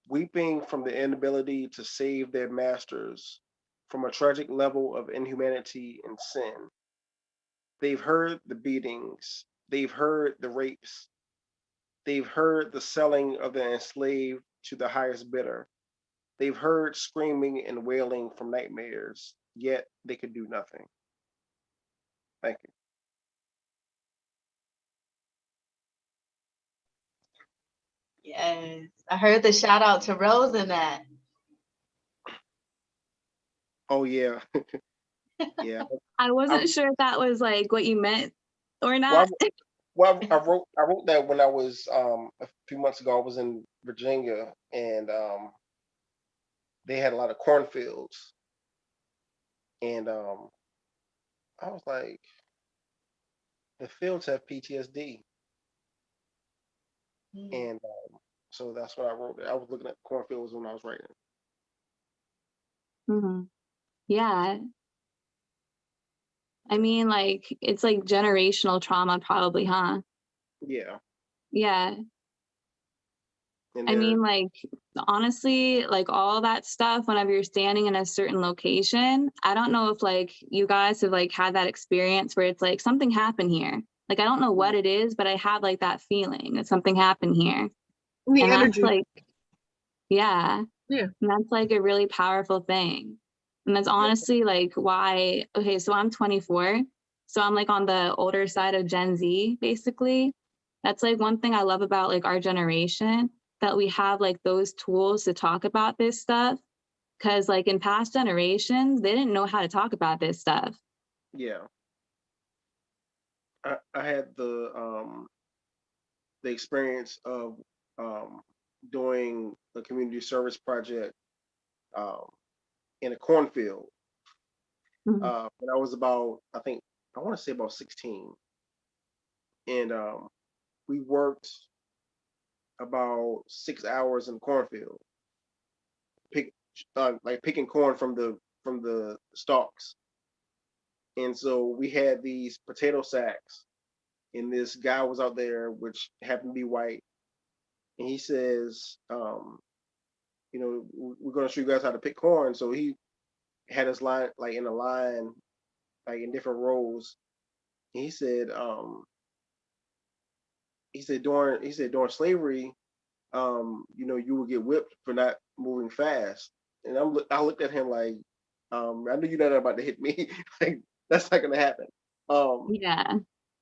weeping from the inability to save their masters from a tragic level of inhumanity and sin. They've heard the beatings, they've heard the rapes, they've heard the selling of the enslaved to the highest bidder. They've heard screaming and wailing from nightmares, yet they could do nothing. Thank you. Yes. I heard the shout out to Rose in that. Oh yeah, yeah. I wasn't I'm, sure if that was like what you meant or well, not. I wrote that when I was a few months ago. I was in Virginia, and they had a lot of cornfields, and I was like, the fields have PTSD, Mm. and so that's what I wrote. I was looking at cornfields when I was writing. Hmm. Yeah. I mean, like, it's like generational trauma, probably, huh? Yeah, Yeah. and I they're mean, like, honestly, like all that stuff, whenever you're standing in a certain location, I don't know if like you guys have like had that experience where it's like something happened here. Like, I don't know what it is, but I have like that feeling that something happened here. The And that's energy. like, yeah. Yeah. And that's like a really powerful thing. And that's honestly like why, okay, so I'm 24. So I'm like on the older side of Gen Z, basically. That's like one thing I love about like our generation, that we have like those tools to talk about this stuff. Cause like in past generations, they didn't know how to talk about this stuff. yeah. I had the experience of doing a community service project um, in a cornfield Mhm. when I was about, I want to say about 16, and we worked about 6 hours in the cornfield, pick like picking corn from the stalks, and so we had these potato sacks, and this guy was out there, which happened to be white, and he says, we're going to show you guys how to pick corn. So he had us line like in a line, like in different rows. And he said during slavery, you would get whipped for not moving fast. And I looked at him like, I knew you're not about to hit me. Like that's not gonna happen. Yeah.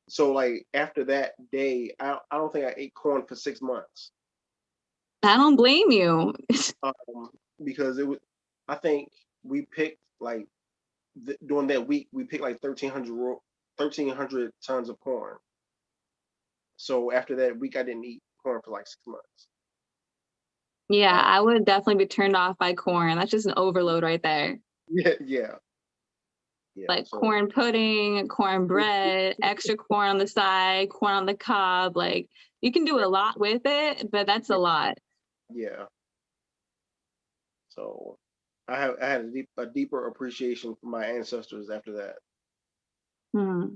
So like after that day, I don't think I ate corn for 6 months. I don't blame you. Because it was, I think we picked like during that week we picked like 1,300 tons of corn. So after that week, I didn't eat corn for like 6 months. Yeah, I would definitely be turned off by corn. That's just an overload right there. Yeah. Like So corn pudding, cornbread, extra corn on the side, corn on the cob. Like you can do a lot with it, but that's a lot. yeah. So I had a deeper appreciation for my ancestors after that. Hmm.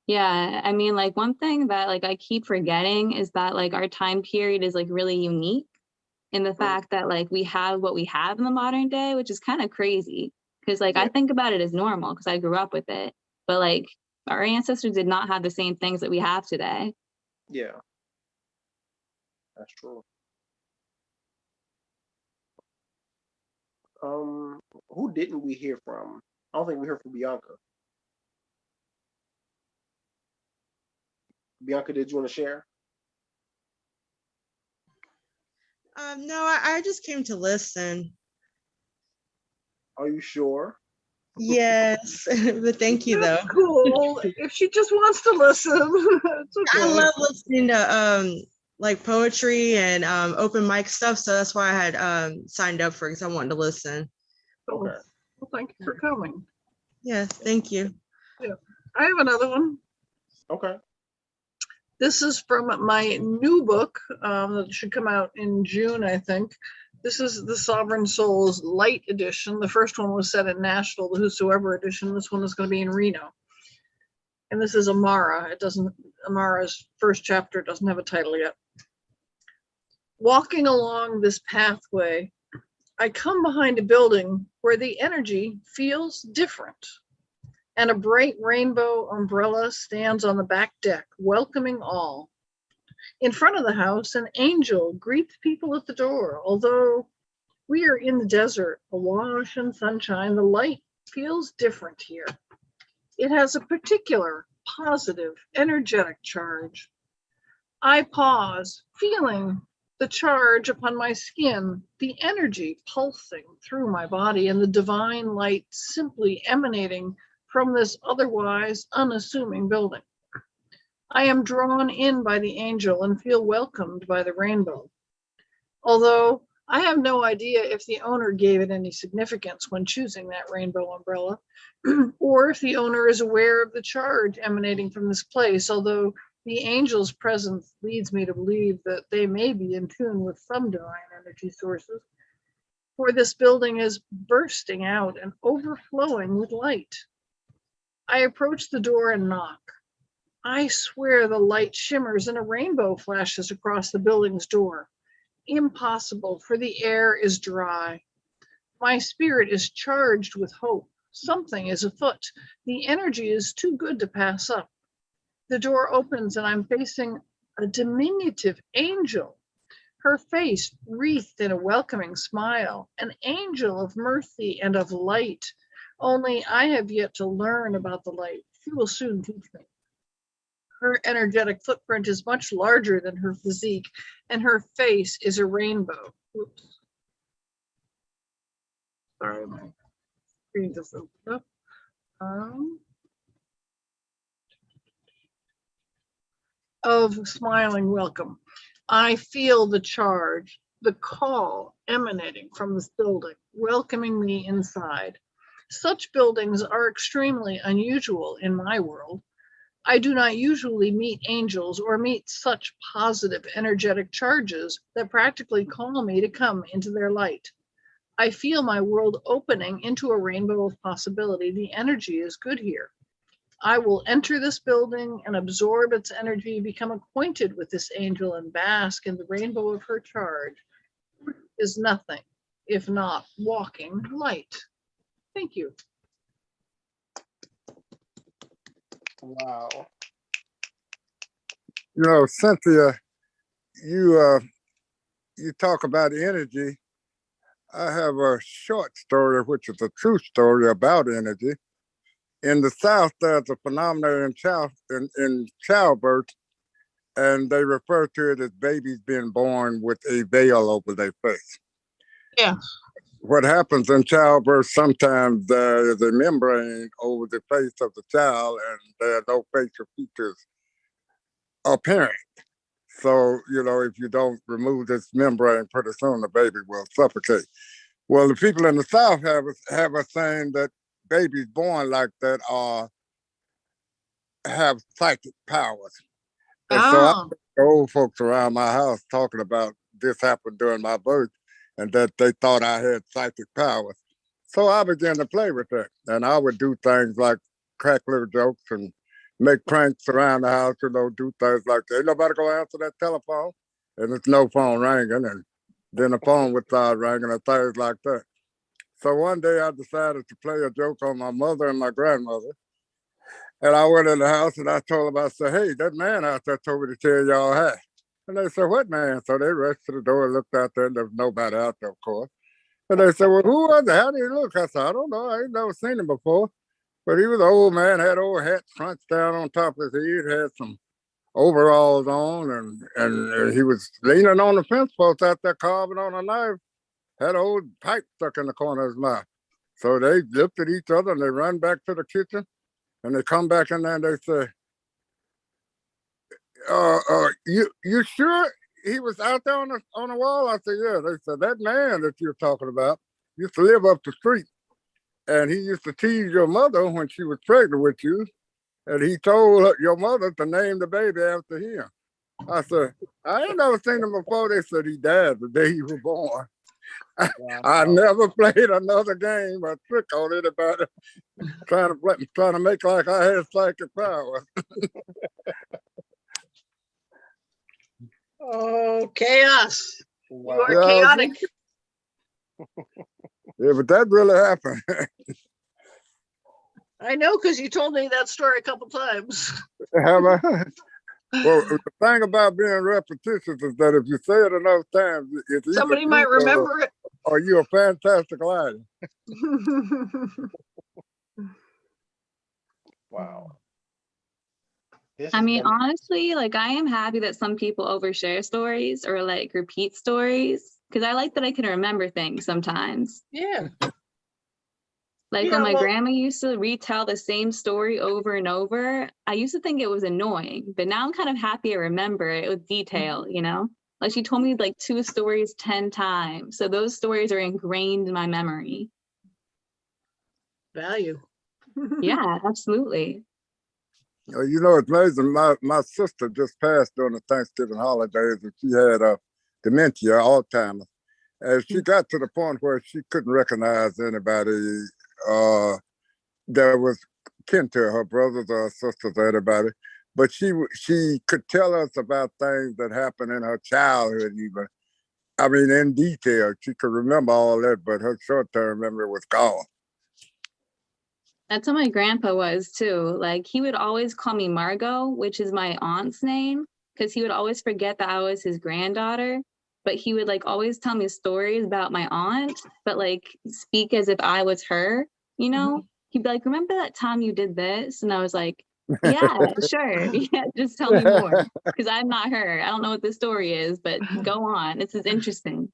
Yeah, I mean, like one thing that like I keep forgetting is that like our time period is like really unique in the fact that like we have what we have in the modern day, which is kind of crazy. Because like I Yeah. think about it as normal because I grew up with it, but like our ancestors did not have the same things that we have today. Yeah, that's true. Who didn't we hear from? I don't think we heard from Bianca. Bianca, did you want to share? No, I just came to listen. Are you sure? Yes, but thank you though. That's cool. If she just wants to listen, it's okay. I love listening to like poetry and open mic stuff, so that's why I had signed up for it because I wanted to listen. Cool. Okay. Well, thank you for coming. Yes, thank you. Yeah. I have another one. Okay. This is from my new book that should come out in June, I think. This is The Sovereign Souls Light Edition. The first one was set in Nashville, the Whosoever Edition. This one is going to be in Reno. And this is Amara. Amara's first chapter doesn't have a title yet. Walking along this pathway, I come behind a building where the energy feels different. And a bright rainbow umbrella stands on the back deck, welcoming all. In front of the house, an angel greets people at the door. Although we are in the desert, awash in sunshine, the light feels different here. It has a particular positive, energetic charge. I pause, feeling the charge upon my skin, the energy pulsing through my body, and the divine light simply emanating from this otherwise unassuming building. I am drawn in by the angel and feel welcomed by the rainbow. Although I have no idea if the owner gave it any significance when choosing that rainbow umbrella, or if the owner is aware of the charge emanating from this place, although the angel's presence leads me to believe that they may be in tune with some divine energy sources, for this building is bursting out and overflowing with light. I approach the door and knock. I swear the light shimmers and a rainbow flashes across the building's door. Impossible, for the air is dry. My spirit is charged with hope. Something is afoot. The energy is too good to pass up. The door opens and I'm facing a diminutive angel, her face wreathed in a welcoming smile, an angel of mercy and of light. Only I have yet to learn about the light. She will soon teach me. Her energetic footprint is much larger than her physique, and her face is a rainbow. Oops. Sorry, my screen just opened up. Of smiling welcome. I feel the charge, the call emanating from this building, welcoming me inside. Such buildings are extremely unusual in my world. I do not usually meet angels or meet such positive energetic charges that practically call me to come into their light. I feel my world opening into a rainbow of possibility. The energy is good here. I will enter this building and absorb its energy, become acquainted with this angel, and bask in the rainbow of her charge. Is nothing if not walking light. Thank you. Wow. You know, Cynthia, you talk about energy. I have a short story, which is a true story about energy. In the South, there's a phenomenon in childbirth, and they refer to it as babies being born with a veil over their face. Yeah. What happens in childbirth, sometimes there is a membrane over the face of the child, and there are no facial features apparent. So, you know, if you don't remove this membrane, pretty soon the baby will suffocate. Well, the people in the South have a saying that babies born like that have psychic powers. And so I the old folks around my house talking about this happened during my birth and that they thought I had psychic powers. So I began to play with that. And I would do things like crack little jokes and make pranks around the house, you know, do things like that. Ain't nobody gonna answer that telephone. And it's no phone ringing. And then the phone would start ringing and things like that. So one day I decided to play a joke on my mother and my grandmother. And I went in the house and I told them, I said, hey, that man out there told me to tell y'all hi. And they said, what man? So they rushed to the door and looked out there, and there was nobody out there, of course. And they said, well, who was it? How did he look? I said, I don't know. I ain't never seen him before. But he was an old man, had old hat scrunched down on top of his head, had some overalls on, and he was leaning on the fence post out there carving on a knife, had an old pipe stuck in the corner of his mouth. So they looked at each other and they run back to the kitchen and they come back in there and they say, you sure he was out there on the wall? I said, yeah. They said, that man that you're talking about used to live up the street. And he used to tease your mother when she was pregnant with you. And he told your mother to name the baby after him. I said, I ain't never seen him before. They said he died the day he was born. I never played another game or trick on anybody trying to make like I had psychic power. Oh, chaos. Wow. You are chaotic. Yeah, but that really happened. I know, because you told me that story a couple times. Have I? Well, the thing about being repetitious is that if you say it enough times, it's either Somebody might true remember it. or you're a fantastic liar. Wow. This I has mean, been honestly, like I am happy that some people overshare stories or like repeat stories because I like that I can remember things sometimes. Yeah. Like Yeah, when my well, grandma used to retell the same story over and over, I used to think it was annoying, but now I'm kind of happy I remember it with detail, you know? Like she told me like 2 stories 10 times. So those stories are ingrained in my memory. value. Yeah, absolutely. You know, it's amazing. My sister just passed during the Thanksgiving holidays, and she had dementia, Alzheimer's. And she got to the point where she couldn't recognize anybody that was kin to her brothers or sisters or anybody. But she could tell us about things that happened in her childhood, even. I mean, in detail. She could remember all that, but her short-term memory was gone. That's how my grandpa was too. Like he would always call me Margot, which is my aunt's name, because he would always forget that I was his granddaughter. But he would like always tell me stories about my aunt, but like speak as if I was her, you know? He'd be like, remember that time you did this? And I was like, yeah, sure. Yeah, just tell me more. Because I'm not her. I don't know what the story is, but go on. This is interesting.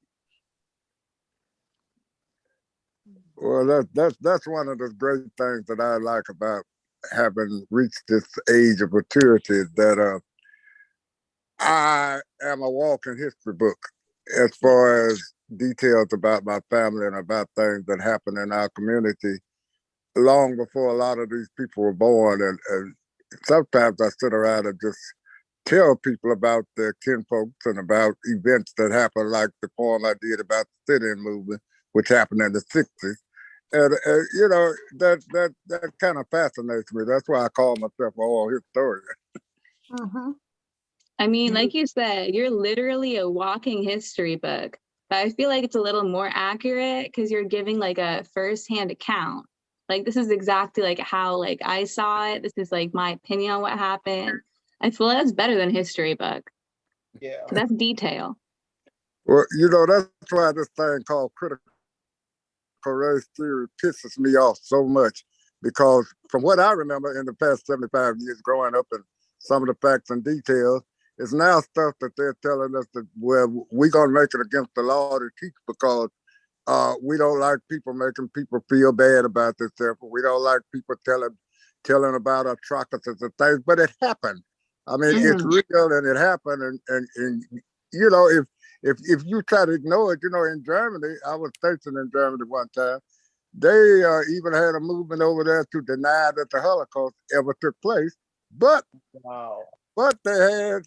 Well, that's one of the great things that I like about having reached this age of maturity is that I am a walking history book as far as details about my family and about things that happen in our community long before a lot of these people were born. And sometimes I sit around and just tell people about their kinfolks and about events that happened, like the poem I did about the sit-in movement, which happened in the 60s. And you know, that kind of fascinates me. That's why I call myself an oral historian. I mean, like you said, you're literally a walking history book, but I feel like it's a little more accurate because you're giving like a firsthand account. Like this is exactly like how like I saw it. This is like my opinion on what happened. I feel that's better than history book yeah. because that's detail. Well, you know, that's why this thing called critical race theory pisses me off so much because from what I remember in the past 75 years growing up and some of the facts and details, it's now stuff that they're telling us that, well, we're going to make it against the law to teach because we don't like people making people feel bad about themselves. We don't like people telling about atrocities and things, but it happened. I mean, it's real and it happened. And you know, if you try to ignore it, you know, in Germany, I was stationed in Germany one time. They even had a movement over there to deny that the Holocaust ever took place, but Wow. they had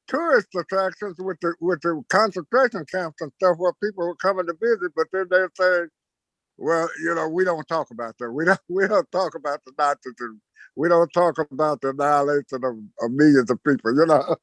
tourist attractions with the concentration camps and stuff where people were coming to visit, but then they say, well, you know, we don't talk about that. We don't talk about the Nazis. We don't talk about the annihilation of millions of people, you know.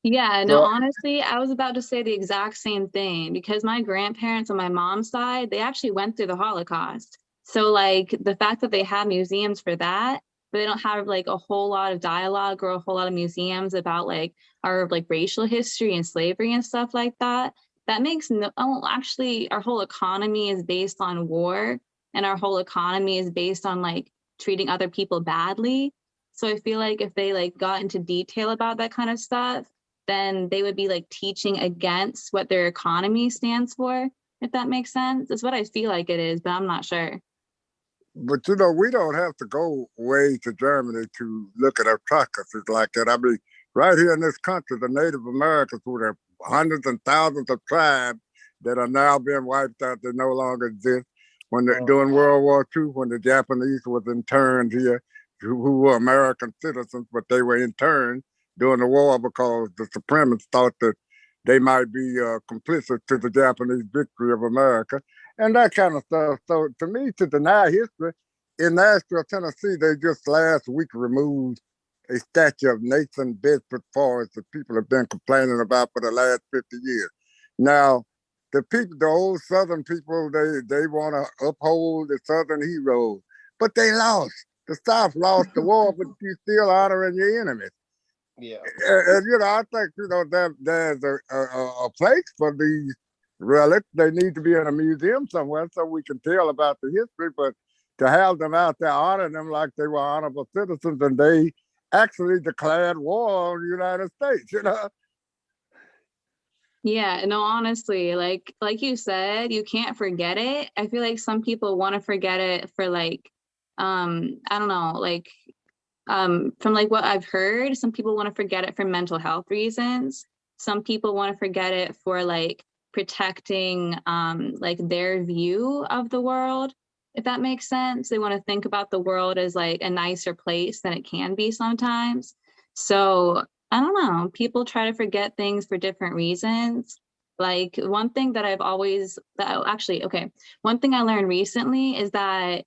Yeah, no, So, honestly, I was about to say the exact same thing because my grandparents on my mom's side, they actually went through the Holocaust. So like the fact that they have museums for that, but they don't have like a whole lot of dialogue or a whole lot of museums about like our like racial history and slavery and stuff like that. That makes no, oh, actually our whole economy is based on war and our whole economy is based on like treating other people badly. So I feel like if they like got into detail about that kind of stuff, then they would be like teaching against what their economy stands for, if that makes sense. It's what I feel like it is, but I'm not sure. but you know, we don't have to go way to Germany to look at atrocities like that. I mean, right here in this country, the Native Americans, who have hundreds and thousands of tribes that are now being wiped out, that no longer exist. During World War II, when the Japanese was interned here, who were American citizens, but they were interned during the war because the supremacists thought that they might be complicit to the Japanese victory of America and that kind of stuff. So to me, to deny history, in Nashville, Tennessee, they just last week removed a statue of Nathan Bedford Forrest that people have been complaining about for the last 50 years. Now, the people, the old Southern people, they want to uphold the Southern heroes, but they lost. The South lost the war, but you still honoring your enemies. Yeah. And I think, there's a place for these relics. They need to be in a museum somewhere so we can tell about the history, but to have them out there honoring them like they were honorable citizens and they actually declared war on the United States. Yeah, no, honestly, like you said, you can't forget it. I feel like some people want to forget it for like, I don't know, like, from like what I've heard, some people want to forget it for mental health reasons. Some people want to forget it for like protecting, like their view of the world, if that makes sense. They want to think about the world as like a nicer place than it can be sometimes. So I don't know, people try to forget things for different reasons. Like one thing that one thing I learned recently is that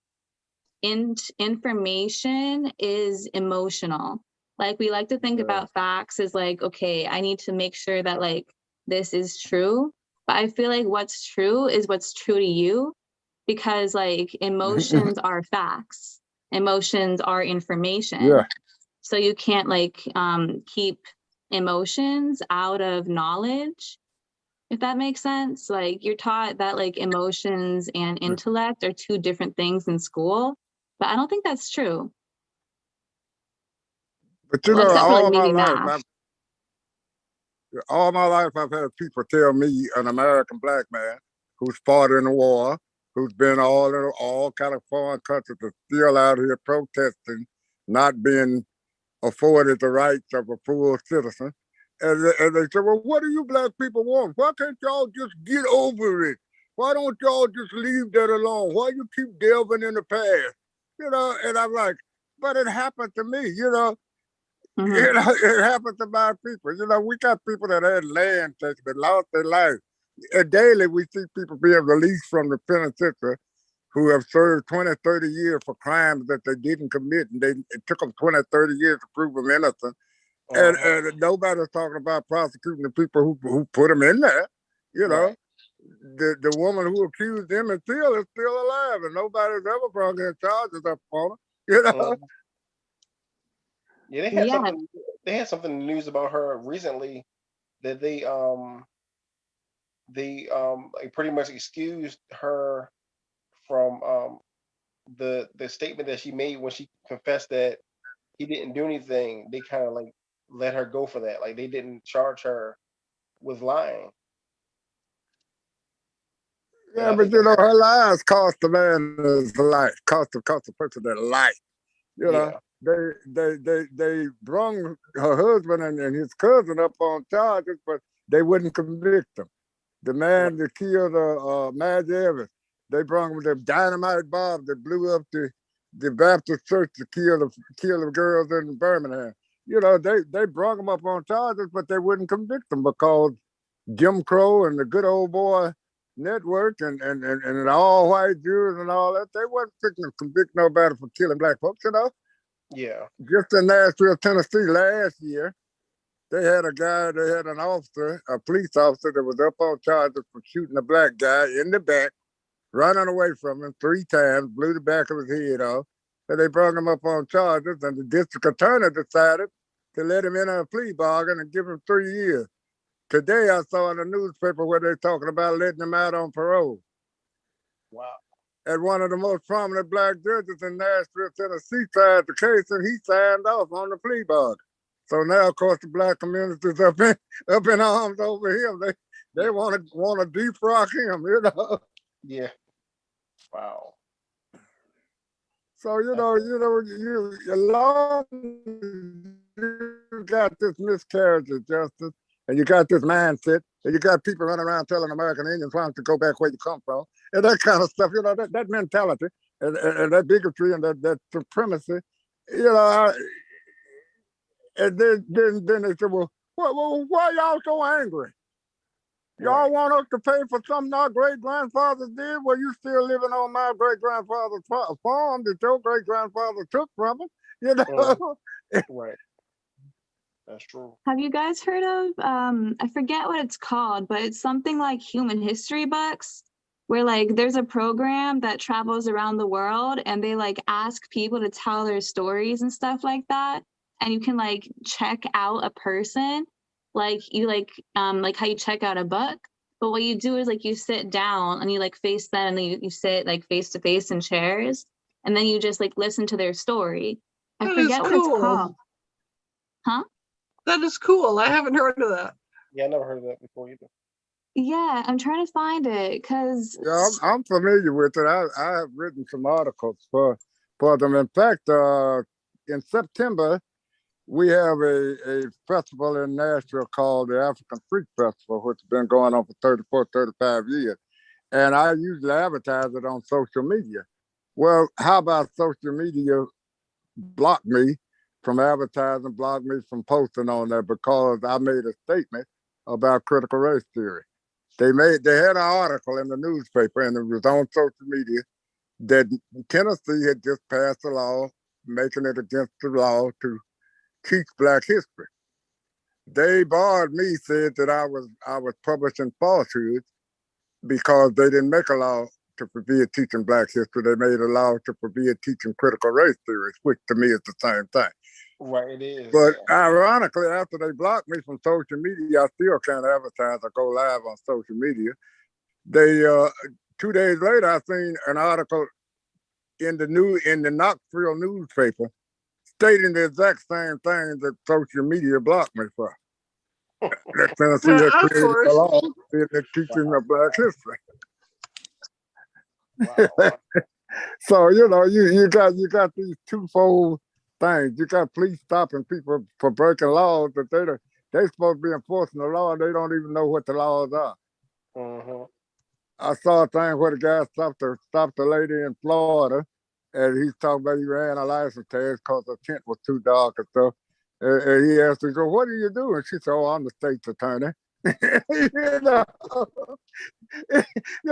information is emotional. Like we like to think about facts as like, okay, I need to make sure that like this is true. But I feel like what's true is what's true to you, because like emotions are facts. Emotions are information. Yeah. So you can't like keep emotions out of knowledge, if that makes sense. Like you're taught that like emotions and intellect are two different things in school, but I don't think that's true. But Well, except for like maybe math. all my life I've had people tell me, an American black man who's fought in the war, who's been all kind of foreign countries, is still out here protesting, not being afforded the rights of a full citizen. And they say, well, what do you black people want? Why can't y'all just get over it? Why don't y'all just leave that alone? Why you keep delving in the past? And I'm like, but it happened to me, it happened to my people. We got people that had land taken, that lost their life. And daily we see people being released from the penitentiary who have served 20, 30 years for crimes that they didn't commit. And it took them 20, 30 years to prove them innocent. And nobody's talking about prosecuting the people who put them in there. Right. The woman who accused them is still alive, and nobody's ever brought any charges up on her. Yeah, they had something in the news about her recently that they like pretty much excused her from the statement that she made when she confessed that he didn't do anything. They kind of like let her go for that. Like they didn't charge her with lying. Yeah, but her lies cost the man his life, cost the person their life. Yeah. They brung her husband and his cousin up on charges, but they wouldn't convict them. The man that killed Madge Evans, they brung him the dynamite bomb that blew up the Baptist church to kill the girls in Birmingham. They brung him up on charges, but they wouldn't convict them because Jim Crow and the good old boy network and all white Jews and all that, they wasn't fixing to convict nobody for killing black folks, Yeah. Just in Nashville, Tennessee last year, they had an officer, a police officer that was up on charges for shooting a black guy in the back, running away from him 3 times, blew the back of his head off. And they brought him up on charges, and the district attorney decided to let him in on a plea bargain and give him 3 years. Today, I saw in the newspaper where they're talking about letting him out on parole. Wow. And one of the most prominent black judges in Nashville, Tennessee, tried the case, and he signed off on the plea bargain. So now, of course, the black community's up in arms over him. They want to defrock him, Yeah. Wow. So you got this miscarriage of justice, and you got this mindset, and you got people running around telling American Indians why don't you go back where you come from, and that kind of stuff. That mentality and that bigotry and that supremacy. And then they said, well, why y'all so angry? Y'all want us to pay for something our great-grandfathers did? Well, you still living on my great-grandfather's farm that your great-grandfather took from them, Right. That's true. Have you guys heard of, I forget what it's called, but it's something like Human History Bucks, where like there's a program that travels around the world and they like ask people to tell their stories and stuff like that. and you can like check out a person, like you like how you check out a book. But what you do is like you sit down and you like face them, and you sit like face to face in chairs, and then you just like listen to their story. I That is forget what it's cool. called. Huh? That is cool. I haven't heard of that. Yeah, I never heard of that before either. Yeah, I'm trying to find it because Yeah, I'm familiar with it. I have written some articles for them. In fact, in September, we have a festival in Nashville called the African Freak Festival, which has been going on for 34, 35 years. And I usually advertise it on social media. Well, how about social media block me from advertising, block me from posting on there because I made a statement about critical race theory. They had an article in the newspaper, and it was on social media, that Tennessee had just passed a law making it against the law to teach Black history. They barred me, said that I was publishing falsehoods because they didn't make a law to forbid teaching Black history. They made a law to forbid teaching critical race theories, which to me is the same thing. Right, it is. But ironically, after they blocked me from social media, I still can't advertise or go live on social media. They 2 days later, I seen an article in the Knoxville newspaper stating the exact same thing that social media blocked me for. That Tennessee had Of created a course. law in the teaching of Black history. Wow. So you got these twofold things. You got police stopping people for breaking laws that they're supposed to be enforcing the law. They don't even know what the laws are. Mm-hmm. I saw a thing where the guy stopped a lady in Florida, and he's talking about he ran a license test because the tent was too dark and stuff. And he asked her, "So what do you do?" And she said, "Oh, I'm the state's attorney." you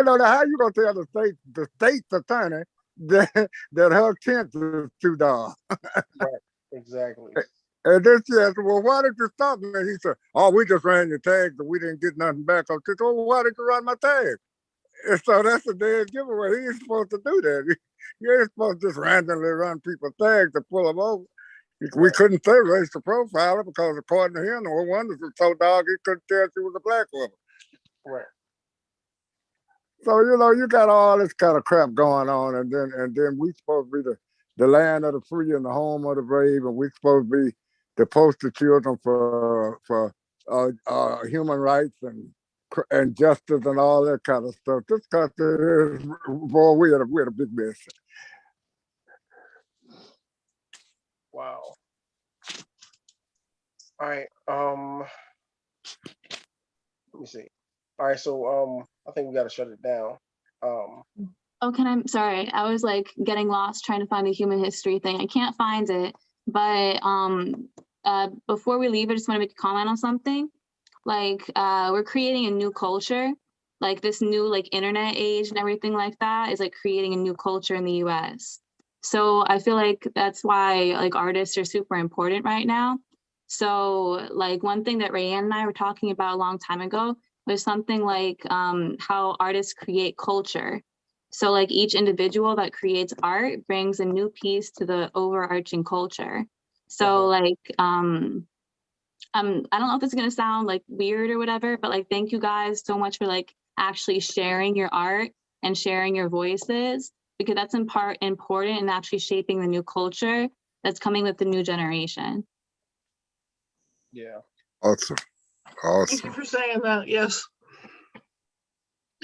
know, now how you gonna tell the state's attorney that her tent is too dark? Right, exactly. And then she asked, "Well, why did you stop me?" And he said, "Oh, we just ran your tags and we didn't get nothing back." I said, "Well, why did you run my tags?" And so that's a dead giveaway. He ain't supposed to do that. You ain't supposed to just randomly run people's tags to pull them over. We couldn't say racial profiler because according to him, no one was so dog he couldn't tell she was a Black woman. Right. So you got all this kind of crap going on, and then we supposed to be the land of the free and the home of the brave, and we supposed to be the poster children for human rights and justice and all that kind of stuff. This country is, boy, we're a big mess. Wow. All right. Let me see. All right, so I think we gotta shut it down. oh, I'm sorry. I was like getting lost trying to find the human history thing. I can't find it. But before we leave, I just want to make a comment on something. Like we're creating a new culture, like this new like internet age and everything like that is like creating a new culture in the US. So I feel like that's why like artists are super important right now. So like one thing that Rayanne and I were talking about a long time ago was something like how artists create culture. So like each individual that creates art brings a new piece to the overarching culture. So like I don't know if it's gonna sound like weird or whatever, but like thank you guys so much for like actually sharing your art and sharing your voices, because that's in part important in actually shaping the new culture that's coming with the new generation. Yeah. Awesome. Thank you for saying that. Yes.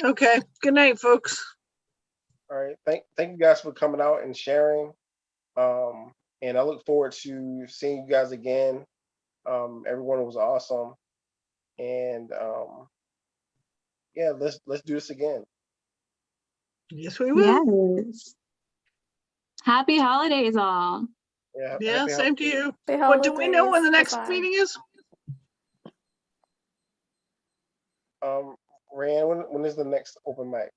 Okay. Good night, folks. All right. Thank you guys for coming out and sharing. And I look forward to seeing you guys again. Everyone was awesome. And yeah, let's do this again. Yes, we will. Yes. Happy holidays, all. Yeah. Yeah, same to you. Happy What do we know when the holidays. next Bye-bye. meeting is? Rand, when is the next open mic?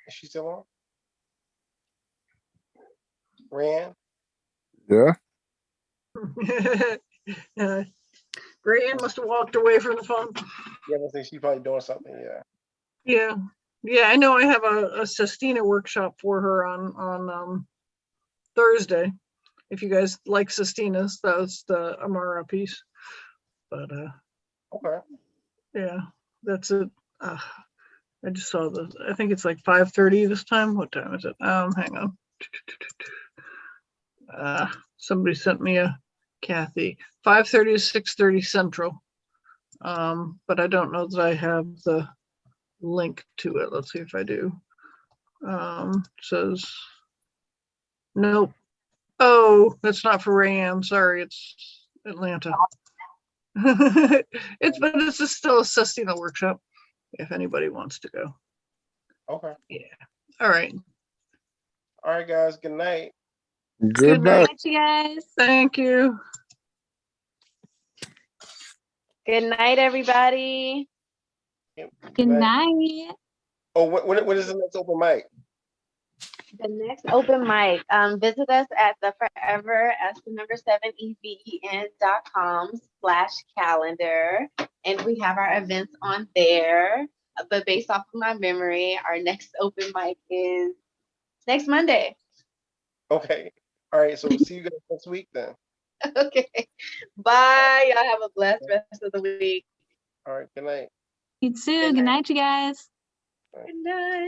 Is she still on? Rand? Yeah. Rayanne must have walked away from the phone. Yeah, I think she's probably doing something. Yeah. Yeah. Yeah, I know I have a Sestina workshop for her on Thursday. If you guys like Sestinas, that was the Amara piece. But Okay. yeah, that's it. I just saw I think it's like 5:30 this time. What time is it? Hang on. Somebody sent me a Kathy. 5:30 to 6:30 Central. But I don't know that I have the link to it. Let's see if I do. Says nope. Oh, that's not for Rayanne. Sorry, it's Atlanta. But it's still a Sestina workshop if anybody wants to go. Okay. Yeah. All right. All right, guys. Good night. Good night. Thank you guys. Thank you. Good night, everybody. Good night. Oh, when is the next open mic? The next open mic, visit us at the forever as the number 7 even.com/calendar. And we have our events on there. But based off of my memory, our next open mic is next Monday. Okay. All right. So see you guys next week then. Okay. Bye. Y'all have a blessed rest of the week. All right. Good night. You too. Good night, you guys. Good night.